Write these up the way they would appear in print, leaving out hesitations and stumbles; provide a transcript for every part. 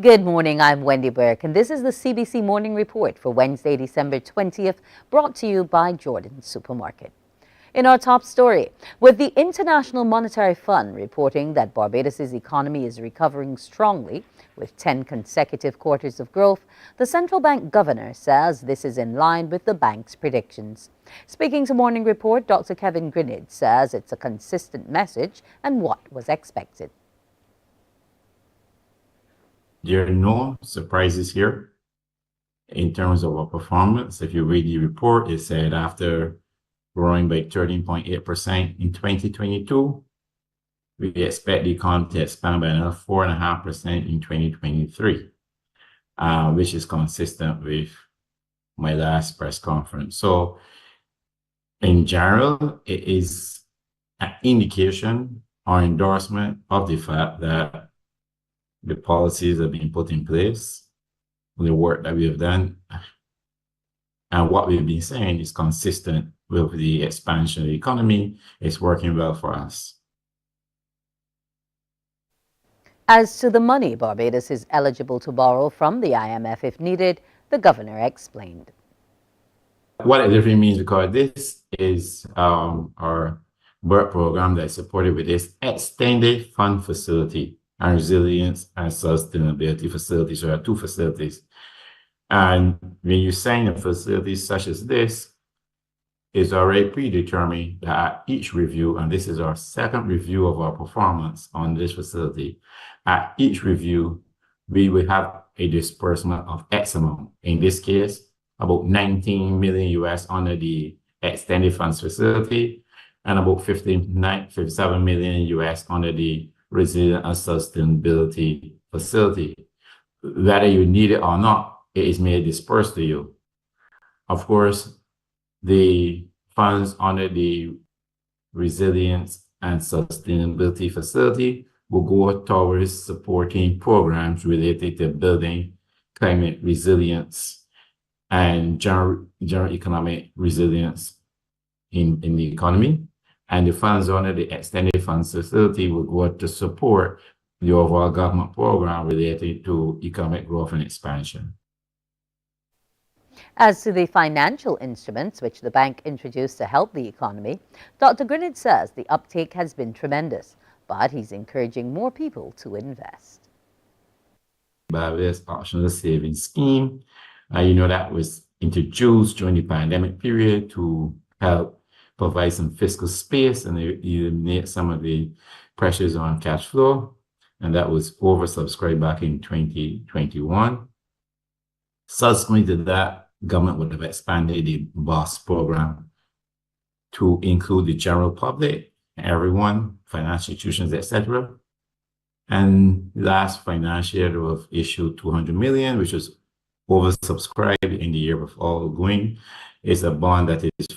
Good morning, I'm Wendy Burke, and this is the CBC Morning Report for Wednesday, December 20th, brought to you by Jordan Supermarket. In our top story, with the International Monetary Fund reporting that Barbados' economy is recovering strongly with 10 consecutive quarters of growth, the central bank governor says this is in line with the bank's predictions. Speaking to Morning Report, Dr. Kevin Grinid says it's a consistent message and what was expected. There are no surprises here in terms of our performance. If you read the report, it said after growing by 13.8% in 2022, we expect the economy to expand by another 4.5% in 2023, which is consistent with my last press conference. So in general, it is an indication or endorsement of the fact that the policies have been put in place, the work that we have done, and what we've been saying is consistent with the expansion of the economy. It's working well for us. As to the money Barbados is eligible to borrow from the IMF if needed, the governor explained. What it really means, because this is our work program that is supported with this extended fund facility and resilience and sustainability facilities. So there are two facilities. And when you sign a facility such as this, it's already predetermined that at each review, and this is our second review of our performance on this facility, at each review, we will have a disbursement of X amount. In this case, about 19 million US under the extended funds facility, and about 57 million US under the Resilience and Sustainability Facility. Whether you need it or not, it is made dispersed to you. Of course, the funds under the Resilience and Sustainability Facility will go towards supporting programs related to building climate resilience and general economic resilience in the economy. And the funds under the extended funds facility will go to support the overall government program related to economic growth and expansion. As to the financial instruments which the bank introduced to help the economy, Dr. Grinid says the uptake has been tremendous, but he's encouraging more people to invest. Barbados Optional Savings Scheme, that was introduced during the pandemic period to help provide some fiscal space and eliminate some of the pressures on cash flow. And that was oversubscribed back in 2021. Subsequent to that, government would have expanded the BOSS program to include the general public, everyone, financial institutions, etc. And last financial year, we have issued 200 million, which was oversubscribed in the year before going. It's a bond that is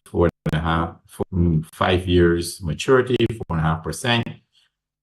5 years maturity, 4.5%.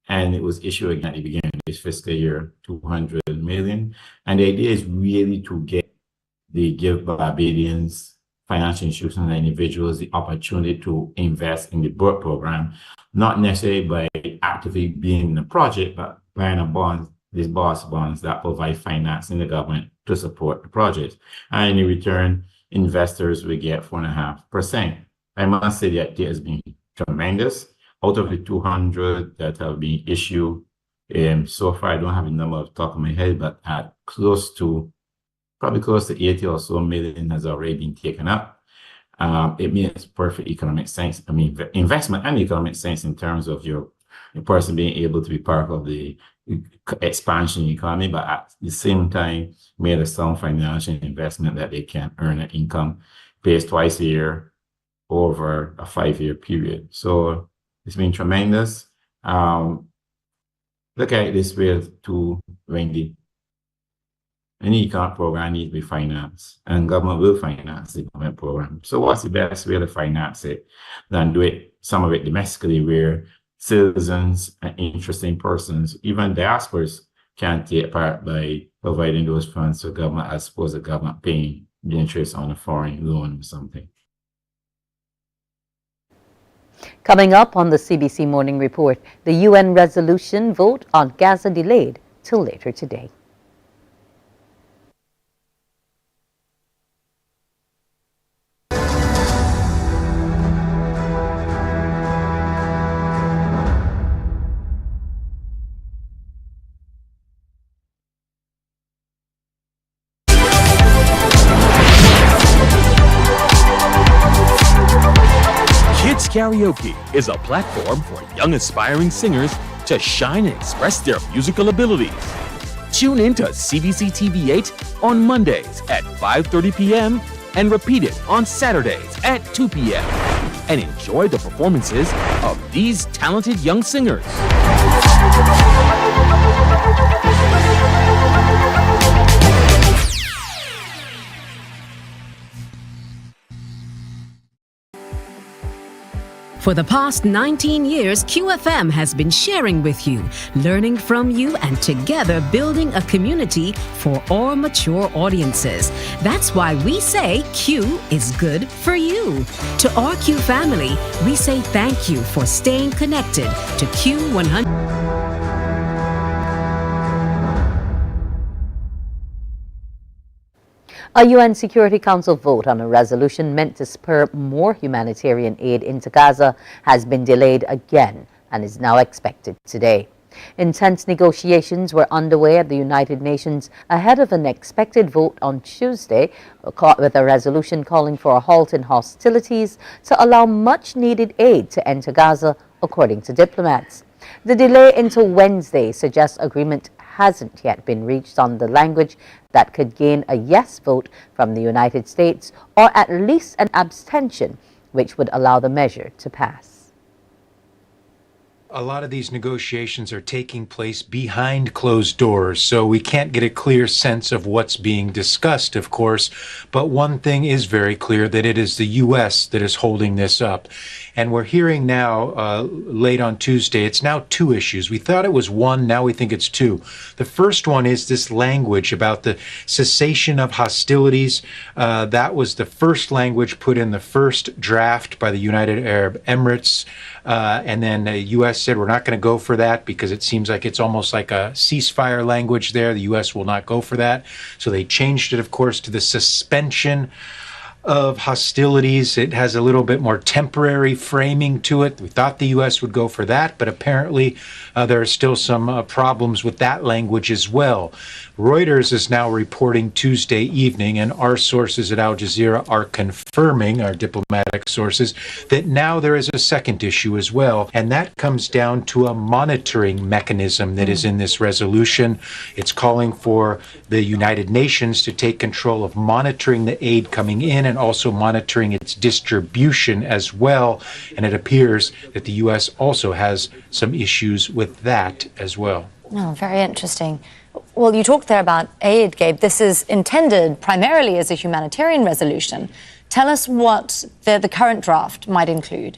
And it was issued again at the beginning of this fiscal year, 200 million. And the idea is really to give Barbadians, financial institutions, and individuals the opportunity to invest in the BORT program, not necessarily by actively being in the project, but buying a bond, these BOSS bonds that provide finance in the government to support the project. And in return, investors will get 4.5%. I must say that it has been tremendous. Out of the 200 that have been issued so far, I don't have a number off the top of my head, but at probably close to 80 or so million has already been taken up. It makes perfect economic sense. I mean, investment and economic sense in terms of your person being able to be part of the expansion economy, but at the same time, made a sound financial investment that they can earn an income based twice a year over a 5-year period. So it's been tremendous. Look at it this way too, Wendy. Any economic program needs to be financed, and government will finance the government program. So what's the best way to finance it than do it, some of it domestically, where citizens and interesting persons, even diasporas, can take part by providing those funds to government as opposed to government paying the interest on a foreign loan or something. Coming up on the CBC Morning Report, the UN resolution vote on Gaza delayed till later today. Karaoke is a platform for young aspiring singers to shine and express their musical abilities. Tune in to CBC TV 8 on Mondays at 5:30 p.m. and repeat it on Saturdays at 2 p.m. and enjoy the performances of these talented young singers. For the past 19 years, QFM has been sharing with you, learning from you, and together building a community for all mature audiences. That's why we say Q is good for you. To our Q family, we say thank you for staying connected to Q100. A UN Security Council vote on a resolution meant to spur more humanitarian aid into Gaza has been delayed again and is now expected today. Intense negotiations were underway at the United Nations ahead of an expected vote on Tuesday with a resolution calling for a halt in hostilities to allow much-needed aid to enter Gaza, according to diplomats. The delay until Wednesday suggests agreement hasn't yet been reached on the language that could gain a yes vote from the United States, or at least an abstention, which would allow the measure to pass. A lot of these negotiations are taking place behind closed doors, so we can't get a clear sense of what's being discussed, of course. But one thing is very clear, that it is the U.S. that is holding this up. And we're hearing now, late on Tuesday, it's now two issues. We thought it was one, now we think it's two. The first one is this language about the cessation of hostilities. That was the first language put in the first draft by the United Arab Emirates. And then the U.S. said, we're not going to go for that because it seems like it's almost like a ceasefire language there. The U.S. will not go for that. So they changed it, of course, to the suspension of hostilities. It has a little bit more temporary framing to it. We thought the U.S. would go for that, but apparently there are still some problems with that language as well. Reuters is now reporting Tuesday evening, and our sources at Al Jazeera are confirming, our diplomatic sources, that now there is a second issue as well, and that comes down to a monitoring mechanism that is in this resolution. It's calling for the United Nations to take control of monitoring the aid coming in and also monitoring its distribution as well, and it appears that the U.S. also has some issues with that as well. Oh, very interesting. Well, you talked there about aid, Gabe. This is intended primarily as a humanitarian resolution. Tell us what the current draft might include.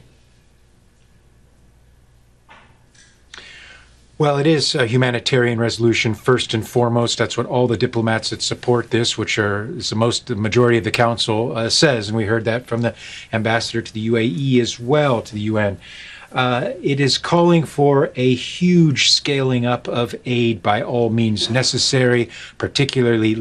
Well, it is a humanitarian resolution first and foremost. That's what all the diplomats that support this, which is the majority of the council, says. And we heard that from the ambassador to the UAE as well, to the UN. It is calling for a huge scaling up of aid by all means necessary, particularly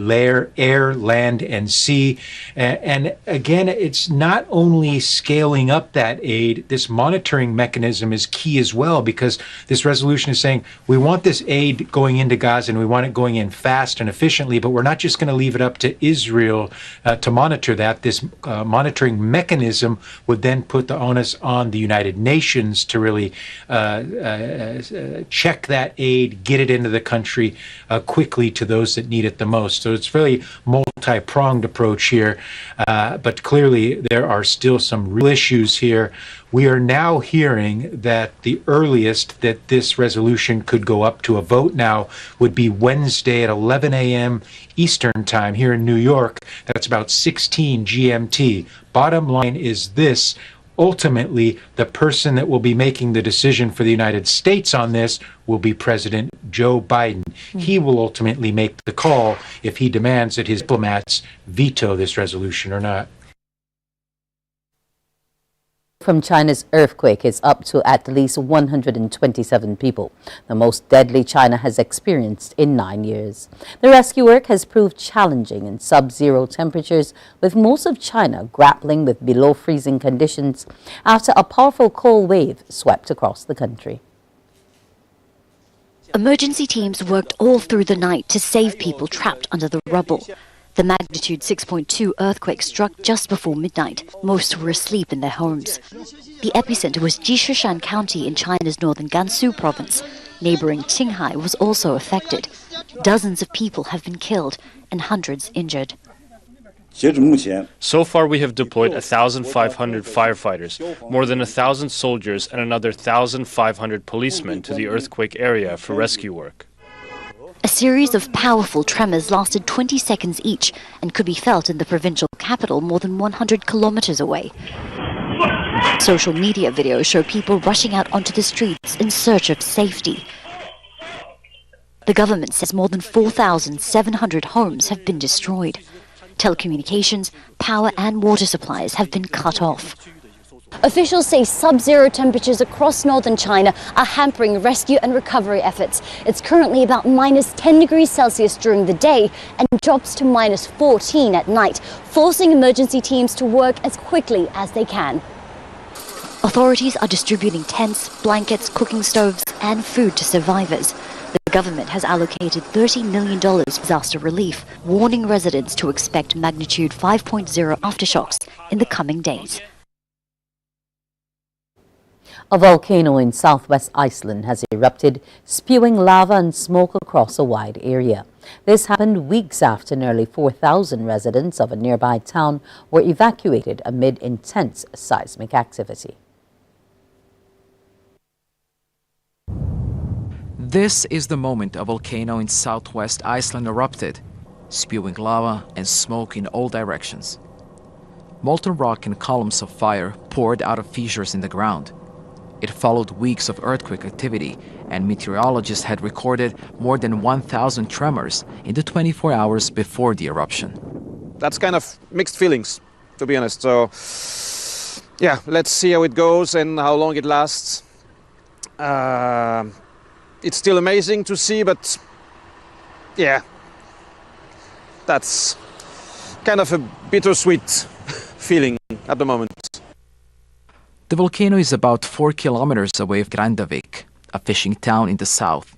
air, land, and sea. And again, it's not only scaling up that aid, this monitoring mechanism is key as well, because this resolution is saying we want this aid going into Gaza and we want it going in fast and efficiently, but we're not just going to leave it up to Israel to monitor that. This monitoring mechanism would then put the onus on the United Nations to really check that aid, get it into the country quickly to those that need it the most. So it's a very multi-pronged approach here, but clearly there are still some real issues here. We are now hearing that the earliest that this resolution could go up to a vote now would be Wednesday at 11 a.m. Eastern Time here in New York. That's about 16 GMT. Bottom line is this. Ultimately, the person that will be making the decision for the United States on this will be President Joe Biden. He will ultimately make the call if he demands that his diplomats veto this resolution or not. From China's earthquake is up to at least 127 people, the most deadly China has experienced in 9 years. The rescue work has proved challenging in sub-zero temperatures, with most of China grappling with below freezing conditions after a powerful cold wave swept across the country. Emergency teams worked all through the night to save people trapped under the rubble. The magnitude 6.2 earthquake struck just before midnight. Most were asleep in their homes. The epicenter was Jishishan County in China's northern Gansu province. Neighboring Qinghai was also affected. Dozens of people have been killed and hundreds injured. So far, we have deployed 1,500 firefighters, more than 1,000 soldiers, and another 1,500 policemen to the earthquake area for rescue work. A series of powerful tremors lasted 20 seconds each and could be felt in the provincial capital more than 100 kilometers away. Social media videos show people rushing out onto the streets in search of safety. The government says more than 4,700 homes have been destroyed. Telecommunications, power and water supplies have been cut off. Officials say sub-zero temperatures across northern China are hampering rescue and recovery efforts. It's currently about minus 10 degrees Celsius during the day and drops to minus 14 at night, forcing emergency teams to work as quickly as they can. Authorities are distributing tents, blankets, cooking stoves and food to survivors. The government has allocated $30 million for disaster relief, warning residents to expect magnitude 5.0 aftershocks in the coming days. A volcano in southwest Iceland has erupted, spewing lava and smoke across a wide area. This happened weeks after nearly 4,000 residents of a nearby town were evacuated amid intense seismic activity. This is the moment a volcano in southwest Iceland erupted, spewing lava and smoke in all directions. Molten rock and columns of fire poured out of fissures in the ground. It followed weeks of earthquake activity, and meteorologists had recorded more than 1,000 tremors in the 24 hours before the eruption. That's kind of mixed feelings, to be honest. So, yeah, let's see how it goes and how long it lasts. It's still amazing to see, but yeah, that's kind of a bittersweet feeling at the moment. The volcano is about 4 kilometers away from Grindavik, a fishing town in the south.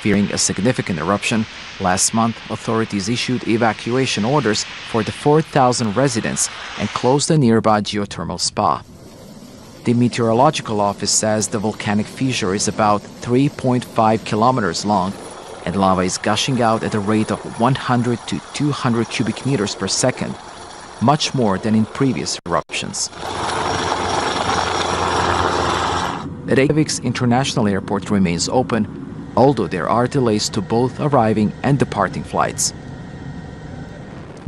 Fearing a significant eruption, last month authorities issued evacuation orders for the 4,000 residents and closed the nearby geothermal spa. The meteorological office says the volcanic fissure is about 3.5 kilometers long and lava is gushing out at a rate of 100 to 200 cubic meters per second, much more than in previous eruptions. Reykjavik's international airport remains open, although there are delays to both arriving and departing flights.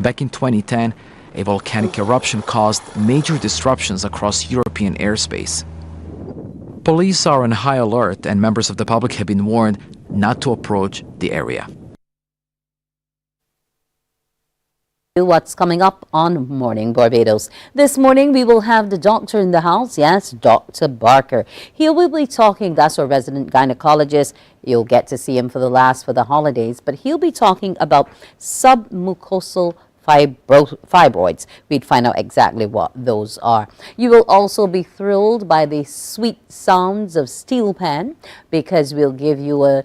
Back in 2010, a volcanic eruption caused major disruptions across European airspace. Police are on high alert and members of the public have been warned not to approach the area. What's coming up on Morning Barbados? This morning we will have the doctor in the house. Yes, Dr. Barker. He will be talking, that's our resident gynecologist. You'll get to see him for the holidays, but he'll be talking about submucosal fibroids. We'd find out exactly what those are. You will also be thrilled by the sweet sounds of steel pan, because we'll give you a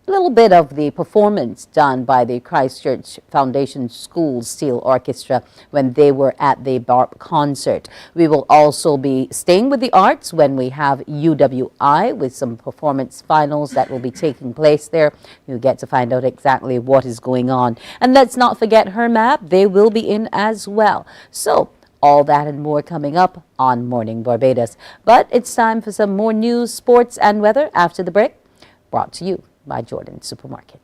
little bit of the performance done by the Christchurch Foundation School Steel Orchestra when they were at the BARP concert. We will also be staying with the arts when we have UWI with some performance finals that will be taking place there. You'll get to find out exactly what is going on. And let's not forget HERMAP. They will be in as well. So all that and more coming up on Morning Barbados. But it's time for some more news, sports and weather after the break, brought to you by Jordan Supermarket.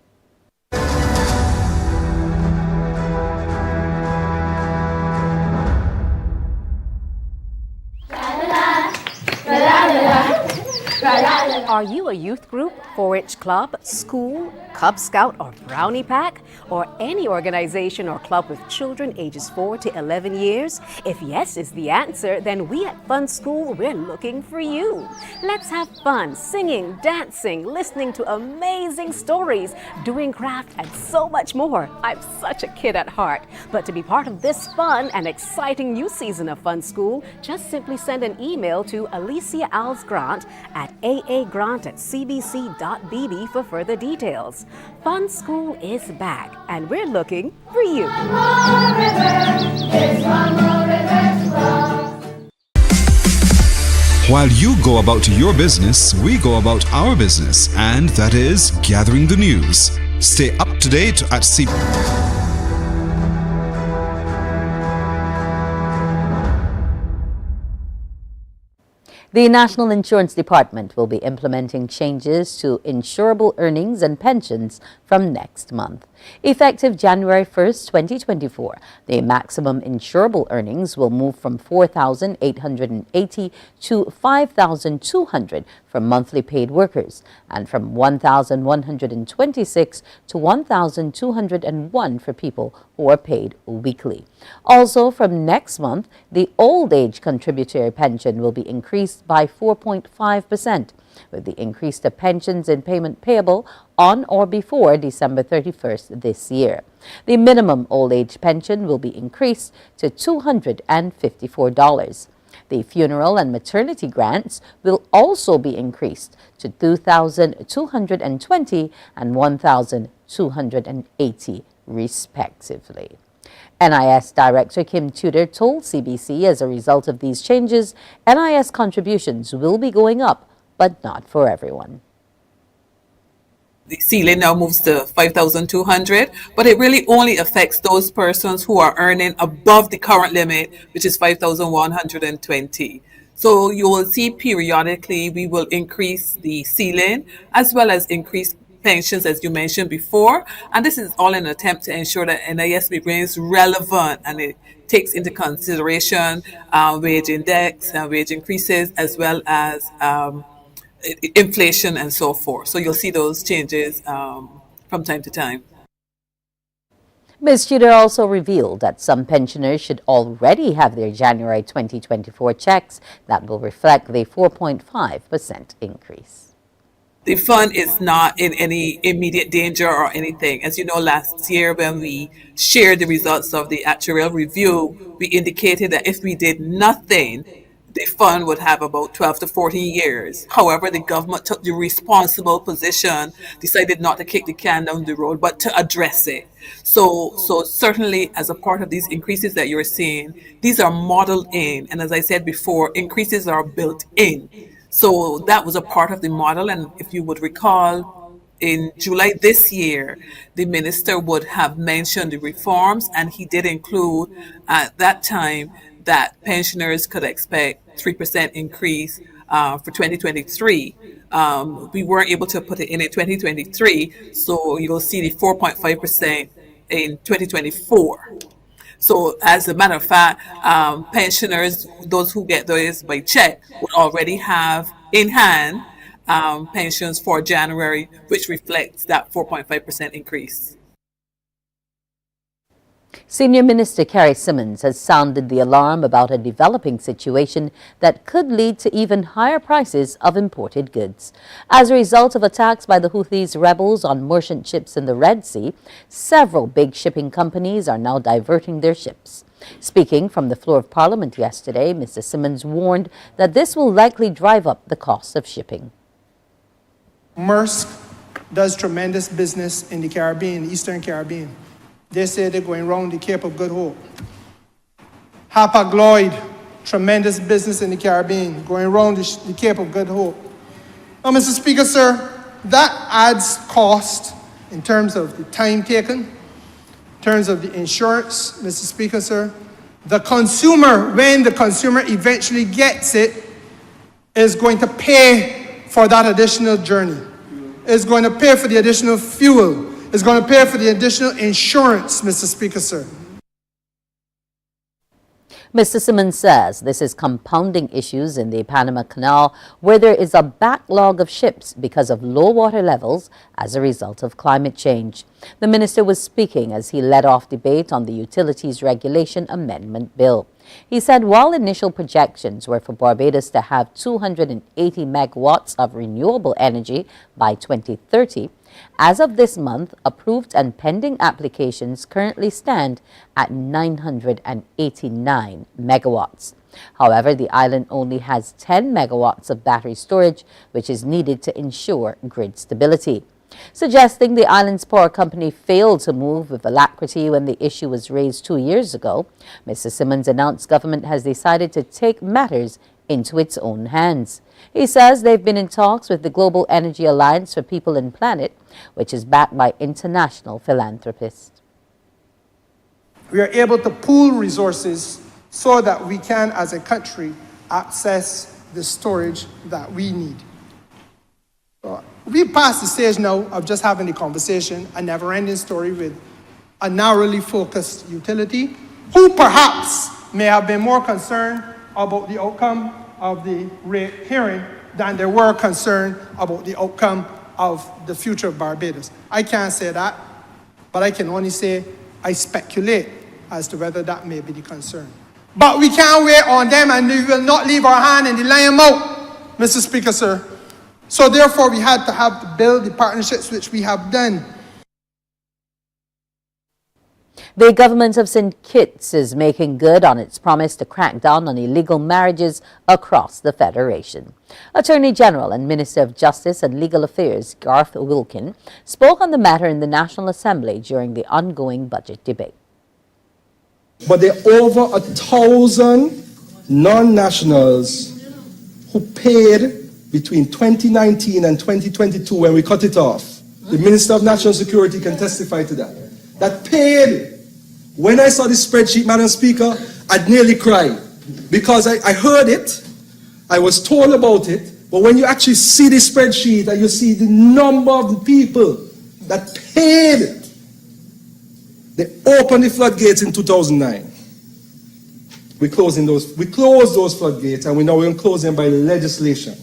Are you a youth group, 4-H club, school, Cub Scout or Brownie Pack, or any organization or club with children ages 4 to 11 years? If yes is the answer, then we at Fun School, we're looking for you. Let's have fun singing, dancing, listening to amazing stories, doing craft, and so much more. I'm such a kid at heart. But to be part of this fun and exciting new season of Fun School, just simply send an email to Alicia Alsgrant at AAgrant at cbc.bb for further details. Fun School is back, and we're looking for you. While you go about your business, we go about our business, and that is gathering the news. Stay up to date at The National Insurance Department will be implementing changes to insurable earnings and pensions from next month. Effective January 1st, 2024, the maximum insurable earnings will move from $4,880 to $5,200 for monthly paid workers and from $1,126 to $1,201 for people who are paid weekly. Also, from next month, the old age contributory pension will be increased by 4.5%. with the increase to pensions in payment payable on or before December 31st this year. The minimum old age pension will be increased to $254. The funeral and maternity grants will also be increased to $2,220 and $1,280 respectively. NIS Director Kim Tudor told CBC as a result of these changes, NIS contributions will be going up, but not for everyone. The ceiling now moves to $5,200, but it really only affects those persons who are earning above the current limit, which is $5,120. So you will see periodically we will increase the ceiling as well as increase pensions, as you mentioned before. And this is all in an attempt to ensure that NIS remains relevant and it takes into consideration wage index, wage increases, as well as inflation and so forth. So you'll see those changes from time to time. Ms. Tudor also revealed that some pensioners should already have their January 2024 checks that will reflect the 4.5% increase. The fund is not in any immediate danger or anything. As you know, last year when we shared the results of the actuarial review, we indicated that if we did nothing, the fund would have about 12 to 14 years. However, the government took the responsible position, decided not to kick the can down the road, but to address it. So certainly as a part of these increases that you're seeing, these are modeled in. And as I said before, increases are built in. So that was a part of the model. And if you would recall, in July this year, the minister would have mentioned the reforms, and he did include at that time that pensioners could expect 3% increase for 2023. We weren't able to put it in 2023, so you'll see the 4.5% in 2024. So as a matter of fact, pensioners, those who get those by check, would already have in hand pensions for January, which reflects that 4.5% increase. Senior Minister Carrie Symonds has sounded the alarm about a developing situation that could lead to even higher prices of imported goods. As a result of attacks by the Houthis rebels on merchant ships in the Red Sea, several big shipping companies are now diverting their ships. Speaking from the floor of Parliament yesterday, Mr. Symonds warned that this will likely drive up the cost of shipping. Maersk does tremendous business in the Caribbean, Eastern Caribbean. They say they're going around the Cape of Good Hope. Hapag-Lloyd, tremendous business in the Caribbean, going around the Cape of Good Hope. Now, Mr. Speaker, sir, that adds cost in terms of the time taken, in terms of the insurance, Mr. Speaker, sir. The consumer, when the consumer eventually gets it, is going to pay for that additional journey, is going to pay for the additional fuel, is going to pay for the additional insurance, Mr. Speaker, sir. Mr. Symonds says this is compounding issues in the Panama Canal, where there is a backlog of ships because of low water levels as a result of climate change. The minister was speaking as he led off debate on the Utilities Regulation Amendment Bill. He said while initial projections were for Barbados to have 280 megawatts of renewable energy by 2030, as of this month, approved and pending applications currently stand at 989 megawatts. However, the island only has 10 megawatts of battery storage, which is needed to ensure grid stability. Suggesting the island's power company failed to move with alacrity when the issue was raised 2 years ago, Mr. Simmons announced government has decided to take matters into its own hands. He says they've been in talks with the Global Energy Alliance for People and Planet, which is backed by international philanthropists. We are able to pool resources so that we can, as a country, access the storage that we need. We passed the stage now of just having the conversation, a never-ending story with a narrowly focused utility, who perhaps may have been more concerned about the outcome of the rate hearing than they were concerned about the outcome of the future of Barbados. I can't say that, but I can only say I speculate as to whether that may be the concern. But we can't wait on them, and we will not leave our hand in the lion mouth, Mr. Speaker, sir. So therefore, we had to build the partnerships which we have done. The government of St. Kitts is making good on its promise to crack down on illegal marriages across the Federation. Attorney General and Minister of Justice and Legal Affairs Garth Wilkin spoke on the matter in the National Assembly during the ongoing budget debate. But there are over 1,000 non-nationals who paid between 2019 and 2022 when we cut it off. The Minister of National Security can testify to that. That paid. When I saw this spreadsheet, Madam Speaker, I'd nearly cried because I heard it, I was told about it, but when you actually see the spreadsheet and you see the number of people that paid, they opened the floodgates in 2009. We closed those floodgates, and we now will close them by legislation.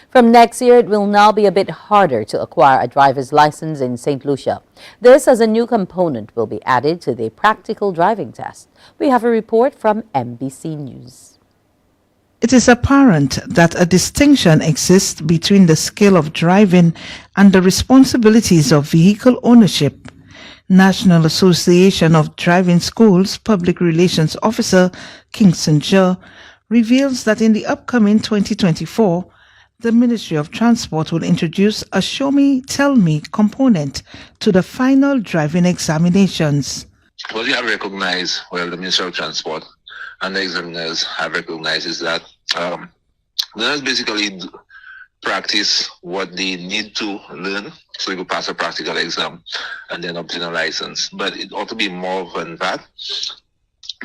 From next year, it will now be a bit harder to acquire a driver's license in St. Lucia. This as a new component will be added to the practical driving test. We have a report from NBC News. It is apparent that a distinction exists between the skill of driving and the responsibilities of vehicle ownership. National Association of Driving Schools Public Relations Officer Kingston Jha reveals that in the upcoming 2024, the Ministry of Transport will introduce a Show Me, Tell Me component to the final driving examinations. What we have recognized, well, the Ministry of Transport and the examiners have recognized is that learners basically practice what they need to learn so they could pass a practical exam and then obtain a license. But it ought to be more than that.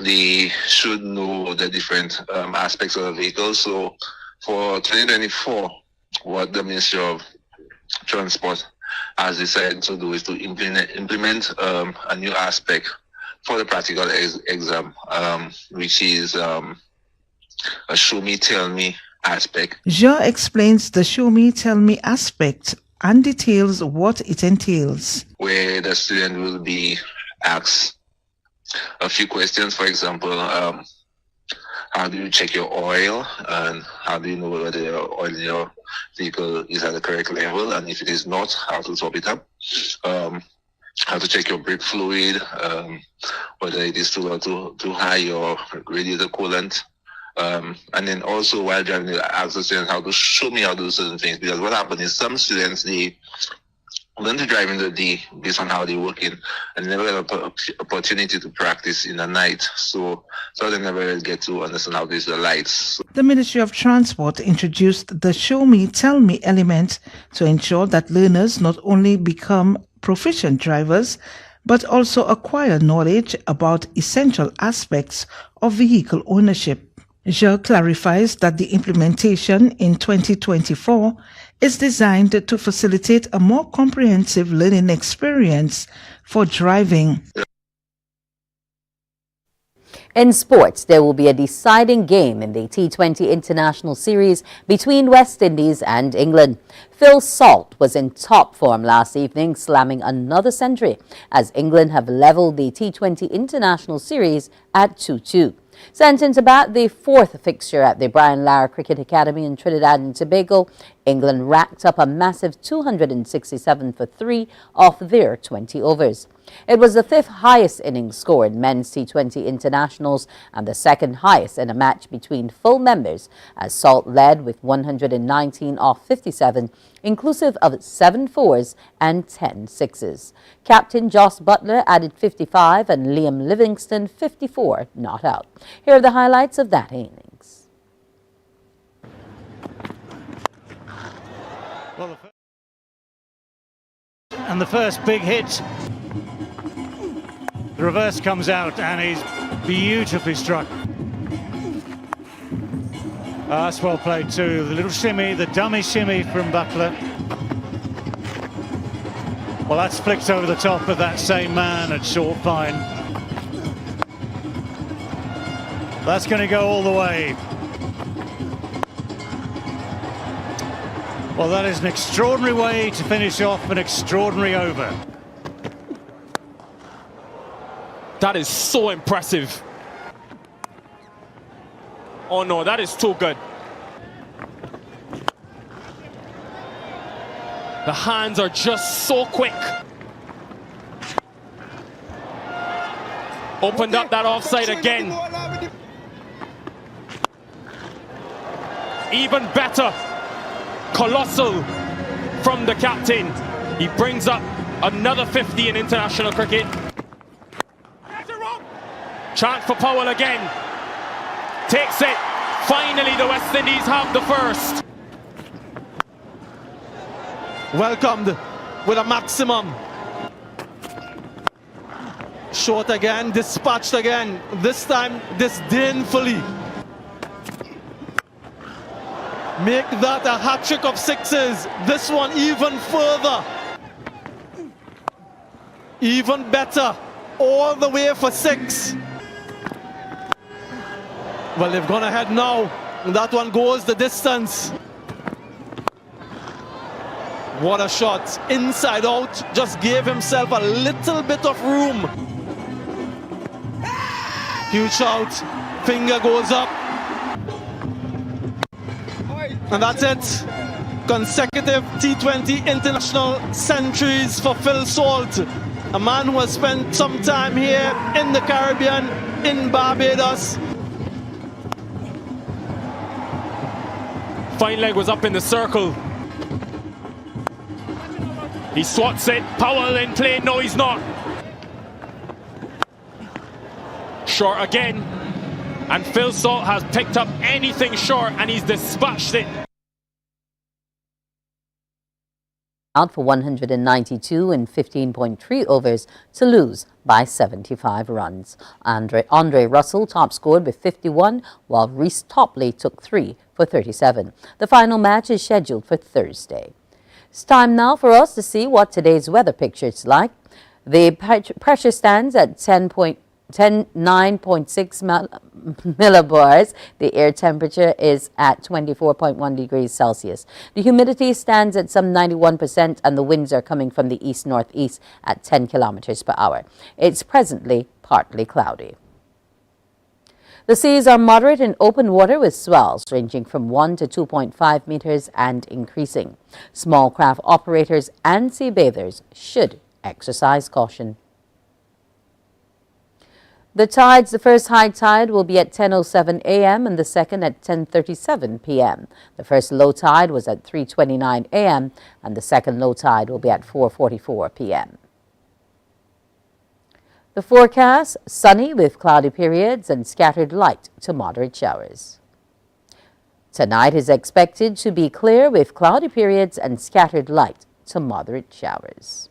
They should know the different aspects of the vehicle. So for 2024, what the Ministry of Transport has decided to do is to implement a new aspect for the practical exam, which is a Show Me, Tell Me aspect. Jha explains the Show Me, Tell Me aspect and details what it entails. Where the student will be asked a few questions, for example, how do you check your oil, and how do you know whether the oil in your vehicle is at the correct level, and if it is not, how to top it up, how to check your brake fluid, whether it is too low, too high, your radiator coolant, and then also while driving, I ask the students how to show me how to do certain things, because what happens is some students, they learn to drive in the day based on how they work in, and never get an opportunity to practice in the night, so they never get to understand how to use the lights. The Ministry of Transport introduced the Show Me, Tell Me element to ensure that learners not only become proficient drivers, but also acquire knowledge about essential aspects of vehicle ownership. Jha clarifies that the implementation in 2024 is designed to facilitate a more comprehensive learning experience for driving. In sports, there will be a deciding game in the T20 International Series between West Indies and England. Phil Salt was in top form last evening, slamming another century as England have levelled the T20 International Series at 2-2. Sent into bat the fourth fixture at the Brian Lara Cricket Academy in Trinidad and Tobago, England racked up a massive 267 for 3 off their 20 overs. It was the 5th highest innings score in men's T20 internationals and the 2nd highest in a match between full members, as Salt led with 119 off 57, inclusive of 7 fours and 10 sixes. Captain Joss Butler added 55 and Liam Livingston 54 not out. Here are the highlights of that innings. And the first big hit. The reverse comes out and is beautifully struck. That's well played too. The little shimmy, the dummy shimmy from Butler. Well, that's flicked over the top of that same man at short fine. That's going to go all the way. Well, that is an extraordinary way to finish off an extraordinary over. That is so impressive. Oh no, that is too good. The hands are just so quick. Opened up that offside again. Even better. Colossal from the captain. He brings up another 50 in international cricket. Chance for Powell again. Takes it. Finally, the West Indies have the first. Welcomed with a maximum. Short again, dispatched again. This time, disdainfully. Make that a hat-trick of sixes. This one even further. Even better. All the way for 6. Well, they've gone ahead now. That one goes the distance. What a shot. Inside out. Just gave himself a little bit of room. Huge shout. Finger goes up. And that's it. Consecutive T20 international centuries for Phil Salt. A man who has spent some time here in the Caribbean, in Barbados. Fine leg was up in the circle. He swats it. Powell in play. No, he's not. Short again. And Phil Salt has picked up anything short and he's dispatched it. Out for 192 in 15.3 overs to lose by 75 runs. Andre Russell top scored with 51, while Reece Topley took 3 for 37. The final match is scheduled for Thursday. It's time now for us to see what today's weather picture is like. The pressure stands at 9.6 millibars. The air temperature is at 24.1 degrees Celsius. The humidity stands at some 91% and the winds are coming from the east-northeast at 10 kilometers per hour. It's presently partly cloudy. The seas are moderate in open water with swells ranging from 1 to 2.5 meters and increasing. Small craft operators and sea bathers should exercise caution. The first high tide will be at 10:07 a.m. and the second at 10:37 p.m. The first low tide was at 3:29 a.m. and the second low tide will be at 4:44 p.m. The forecast, sunny with cloudy periods and scattered light to moderate showers. Tonight is expected to be clear with cloudy periods and scattered light to moderate showers.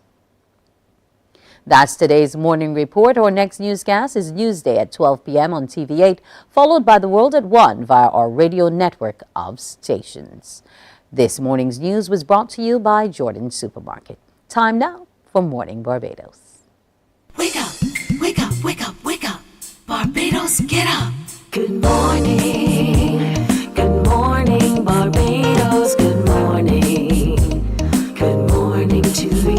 That's today's morning report. Our next newscast is Newsday at 12 p.m. on TV8, followed by The World at 1 via our radio network of stations. This morning's news was brought to you by Jordan Supermarket. Time now for Morning Barbados. Wake up, wake up, wake up, wake up. Barbados, get up. Good morning. Good morning, Barbados. Good morning. Good morning to you.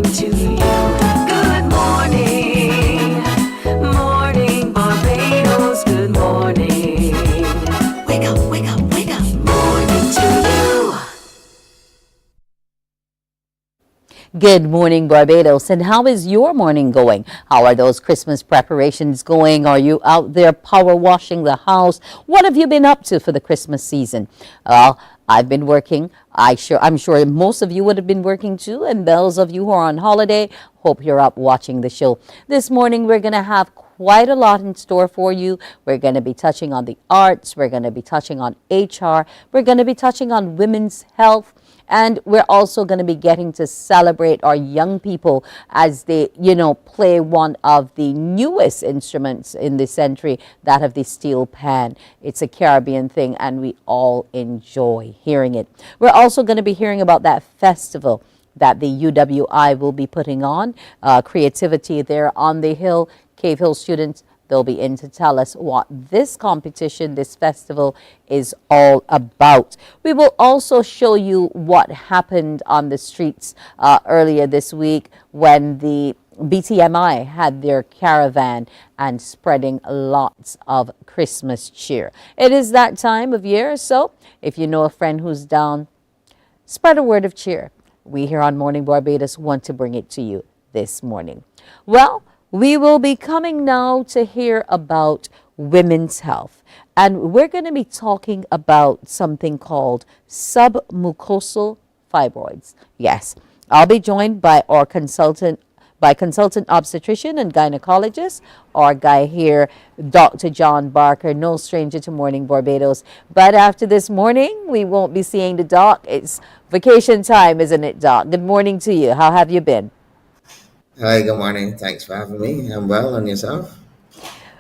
To Good morning, Barbados. And how is your morning going? How are those Christmas preparations going? Are you out there power washing the house? What have you been up to for the Christmas season? Well, I've been working. I'm sure most of you would have been working too. And those of you who are on holiday, hope you're up watching the show. This morning, we're going to have quite a lot in store for you. We're going to be touching on the arts. We're going to be touching on HR. We're going to be touching on women's health. And we're also going to be getting to celebrate our young people as they, play one of the newest instruments in the century, that of the steel pan. It's a Caribbean thing, and we all enjoy hearing it. We're also going to be hearing about that festival that the UWI will be putting on, Creativity there on the Hill. Cave Hill students, they'll be in to tell us what this competition, this festival is all about. We will also show you what happened on the streets earlier this week when the BTMI had their caravan and spreading lots of Christmas cheer. It is that time of year, so if you know a friend who's down, spread a word of cheer. We here on Morning Barbados want to bring it to you this morning. Well, we will be coming now to hear about women's health. And we're going to be talking about something called submucosal fibroids. Yes, I'll be joined by our consultant obstetrician and gynecologist, our guy here, Dr. John Barker, no stranger to Morning Barbados. But after this morning, we won't be seeing the doc. It's vacation time, isn't it, Doc? Good morning to you. How have you been? Hi, good morning. Thanks for having me. I'm well, and yourself?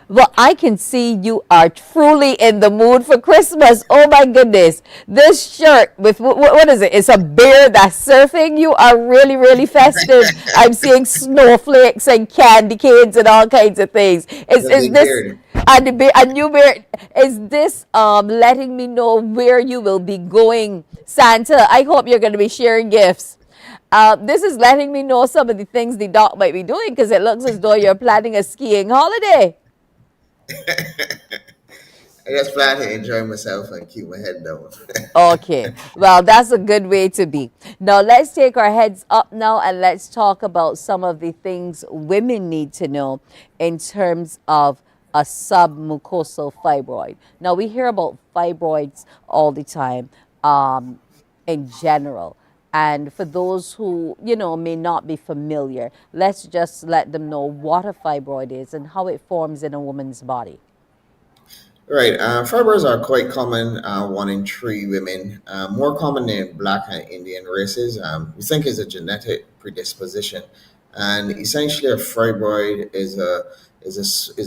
Well, I can see you are truly in the mood for Christmas. Oh my goodness. This shirt with, what is it? It's a bear that's surfing. You are really, really festive. I'm seeing snowflakes and candy canes and all kinds of things. Is this, a new beard, is this letting me know where you will be going? Santa, I hope you're going to be sharing gifts. This is letting me know some of the things the doc might be doing, because it looks as though you're planning a skiing holiday. I just plan to enjoy myself and keep my head down. Okay, well, that's a good way to be. Now, let's take our heads up now and let's talk about some of the things women need to know in terms of a submucosal fibroid. Now, we hear about fibroids all the time in general. And for those who, may not be familiar, let's just let them know what a fibroid is and how it forms in a woman's body. Right. Fibroids are quite common, 1 in 3 women, more common in Black and Indian races. We think it's a genetic predisposition. And essentially, a fibroid is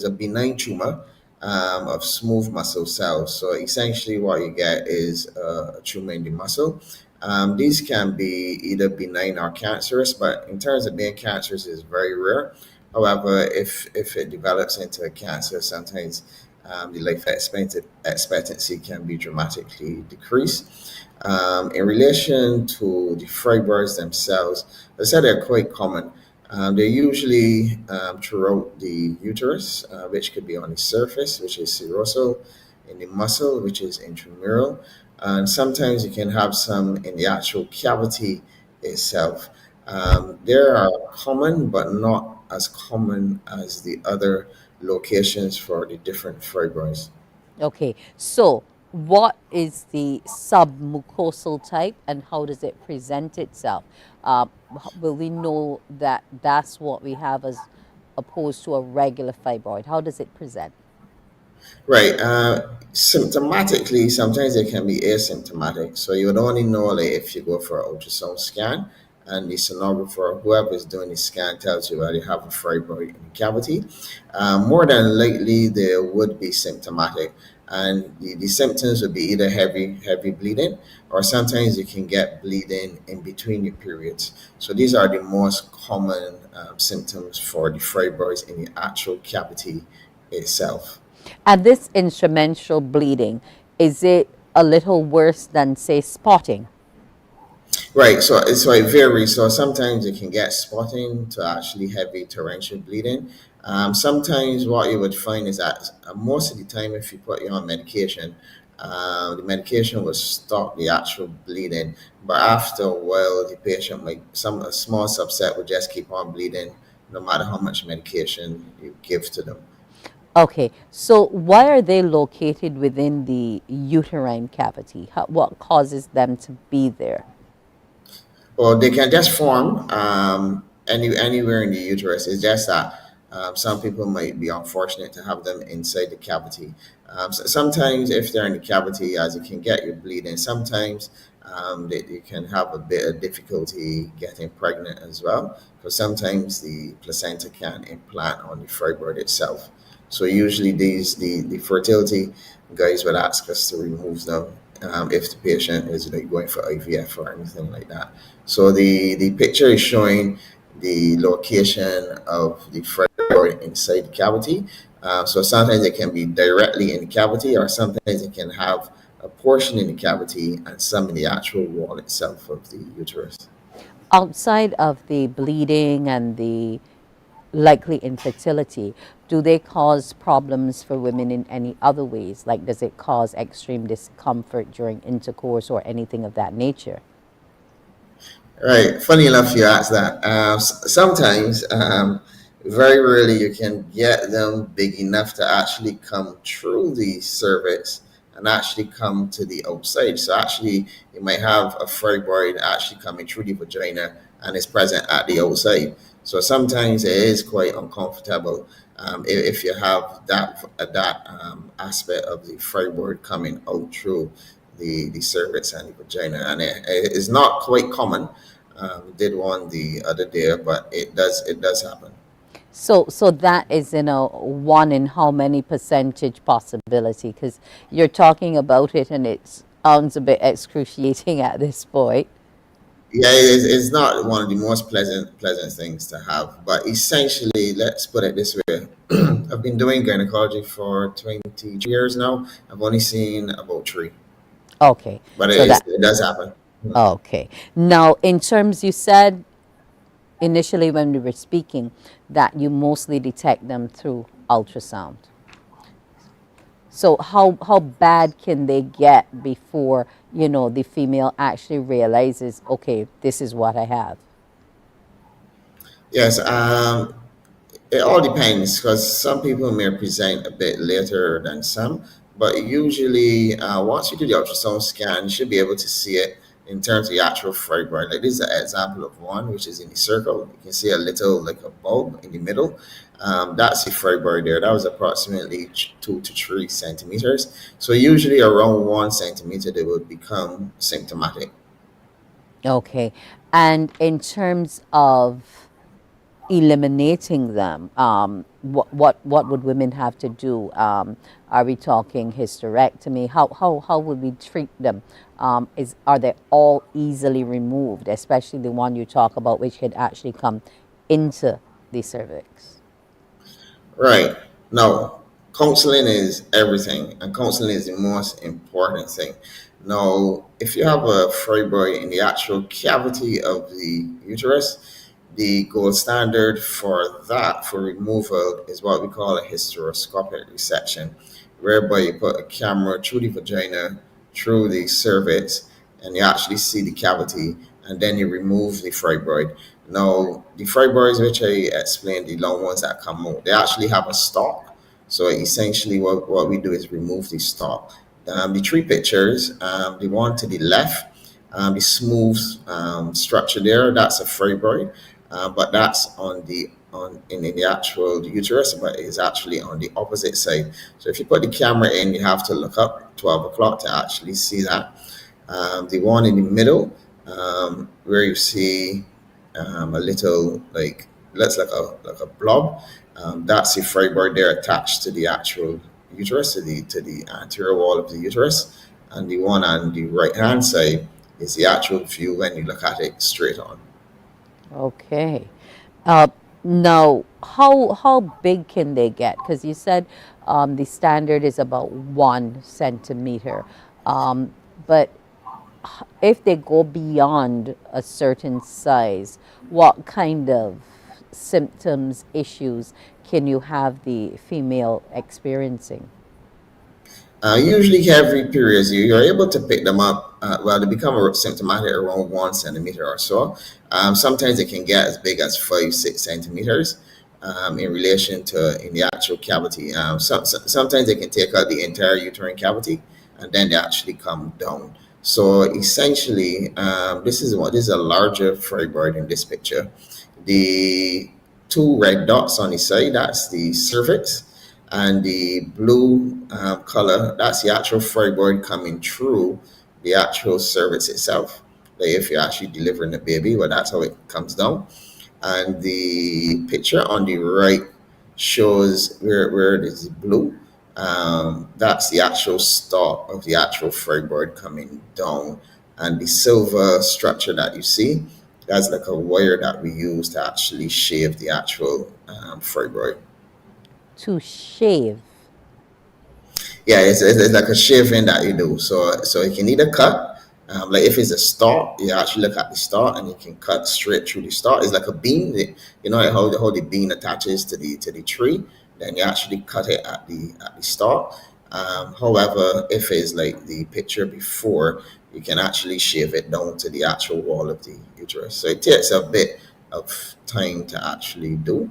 a benign tumor of smooth muscle cells. So essentially, what you get is a tumor in the muscle. These can be either benign or cancerous, but in terms of being cancerous, it's very rare. However, if it develops into a cancer, sometimes the life expectancy can be dramatically decreased. In relation to the fibroids themselves, I said they're quite common. They're usually throughout the uterus, which could be on the surface, which is serosal, in the muscle, which is intramural. And sometimes you can have some in the actual cavity itself. They are common, but not as common as the other locations for the different fibroids. Okay, so what is the submucosal type and how does it present itself? Will we know that that's what we have as opposed to a regular fibroid? How does it present? Right. Symptomatically, sometimes they can be asymptomatic. So you would only know if you go for an ultrasound scan and the sonographer, whoever is doing the scan, tells you that you have a fibroid in the cavity. More than likely, they would be symptomatic. And the symptoms would be either heavy bleeding, or sometimes you can get bleeding in between your periods. So these are the most common symptoms for the fibroids in the actual cavity itself. And this instrumental bleeding, is it a little worse than, say, spotting? Right, so it varies. So sometimes you can get spotting to actually heavy torrential bleeding. Sometimes what you would find is that most of the time, if you put you on medication, The medication will stop the actual bleeding, but after a while, the patient might a small subset will just keep on bleeding, no matter how much medication you give to them. Okay, so why are they located within the uterine cavity? What causes them to be there? Well, they can just form anywhere in the uterus. It's just that some people might be unfortunate to have them inside the cavity. So sometimes, if they're in the cavity, as you can get your bleeding, sometimes you can have a bit of difficulty getting pregnant as well, because sometimes the placenta can implant on the fibroid itself. So usually the fertility guys would ask us to remove them if the patient is like going for IVF or anything like that. So the picture is showing the location of the fibroid inside the cavity. So sometimes it can be directly in the cavity, or sometimes it can have a portion in the cavity and some in the actual wall itself of the uterus. Outside of the bleeding and the likely infertility, do they cause problems for women in any other ways? Like, does it cause extreme discomfort during intercourse or anything of that nature? Right. Funny enough, you asked that. Sometimes, very rarely, you can get them big enough to actually come through the cervix and actually come to the outside. So actually, you might have a fibroid actually coming through the vagina and is present at the outside. So sometimes it is quite uncomfortable if you have that aspect of the fibroid coming out through the cervix and the vagina, and it is not quite common. Did one the other day, but it does happen. So that is, 1 in how many percentage possibility? Because you're talking about it and it sounds a bit excruciating at this point. Yeah, it's not one of the most pleasant things to have, but essentially, let's put it this way. I've been doing gynecology for 20 years now. I've only seen about 3. Okay. But so it does happen. Okay. Now, in terms, you said initially when we were speaking that you mostly detect them through ultrasound. So how bad can they get before, the female actually realizes, okay, this is what I have? Yes, it all depends, because some people may present a bit later than some, but usually once you do the ultrasound scan, you should be able to see it in terms of the actual fibroid. Like, this is an example of one, which is in the circle. You can see a little, like a bulb in the middle. That's the fibroid there. That was approximately 2 to 3 centimeters. So usually around 1 centimeter, they will become symptomatic. Okay. And in terms of eliminating them, what would women have to do? Are we talking hysterectomy? How would we treat them? Are they all easily removed, especially the one you talk about, which could actually come into the cervix? Right. Now, counseling is everything, and counseling is the most important thing. Now, if you have a fibroid in the actual cavity of the uterus, the gold standard for removal is what we call a hysteroscopic resection, whereby you put a camera through the vagina, through the cervix, and you actually see the cavity, and then you remove the fibroid. Now, the fibroids, which I explained, the long ones that come out, they actually have a stalk. So essentially what we do is remove the stalk. The 3 pictures, the one to the left, the smooth structure there, that's a fibroid, but that's in the actual uterus, but it's actually on the opposite side. So if you put the camera in, you have to look up 12 o'clock to actually see that. The one in the middle, where you see a little, like, looks like a blob, that's the fibroid there attached to the actual uterus, to the anterior wall of the uterus. And the one on the right hand side is the actual view when you look at it straight on. Okay. Now, how big can they get? Because you said the standard is about 1 centimeter. But if they go beyond a certain size, what kind of symptoms, issues can you have the female experiencing? Usually every period, you're able to pick them up. Well, they become symptomatic around 1 centimeter or so. Sometimes it can get as big as 5, 6 centimeters in relation to in the actual cavity. Sometimes they can take out the entire uterine cavity and then they actually come down. So essentially, this is a larger fibroid in this picture. The two red dots on the side, that's the cervix, and the blue color, that's the actual fibroid coming through the actual cervix itself. Like if you're actually delivering a baby, well, that's how it comes down. And the picture on the right shows where it is blue. That's the actual stalk of the actual fibroid coming down. And the silver structure that you see, that's like a wire that we use to actually shave the actual fibroid. To shave? Yeah, it's like a shaving that you do. So you can either cut, like if it's a stalk, you actually look at the stalk and you can cut straight through the stalk. It's like a bean. You know how the bean attaches to the tree. Then you actually cut it at the stalk. However, if it's like the picture before, you can actually shave it down to the actual wall of the uterus. So it takes a bit of time to actually do.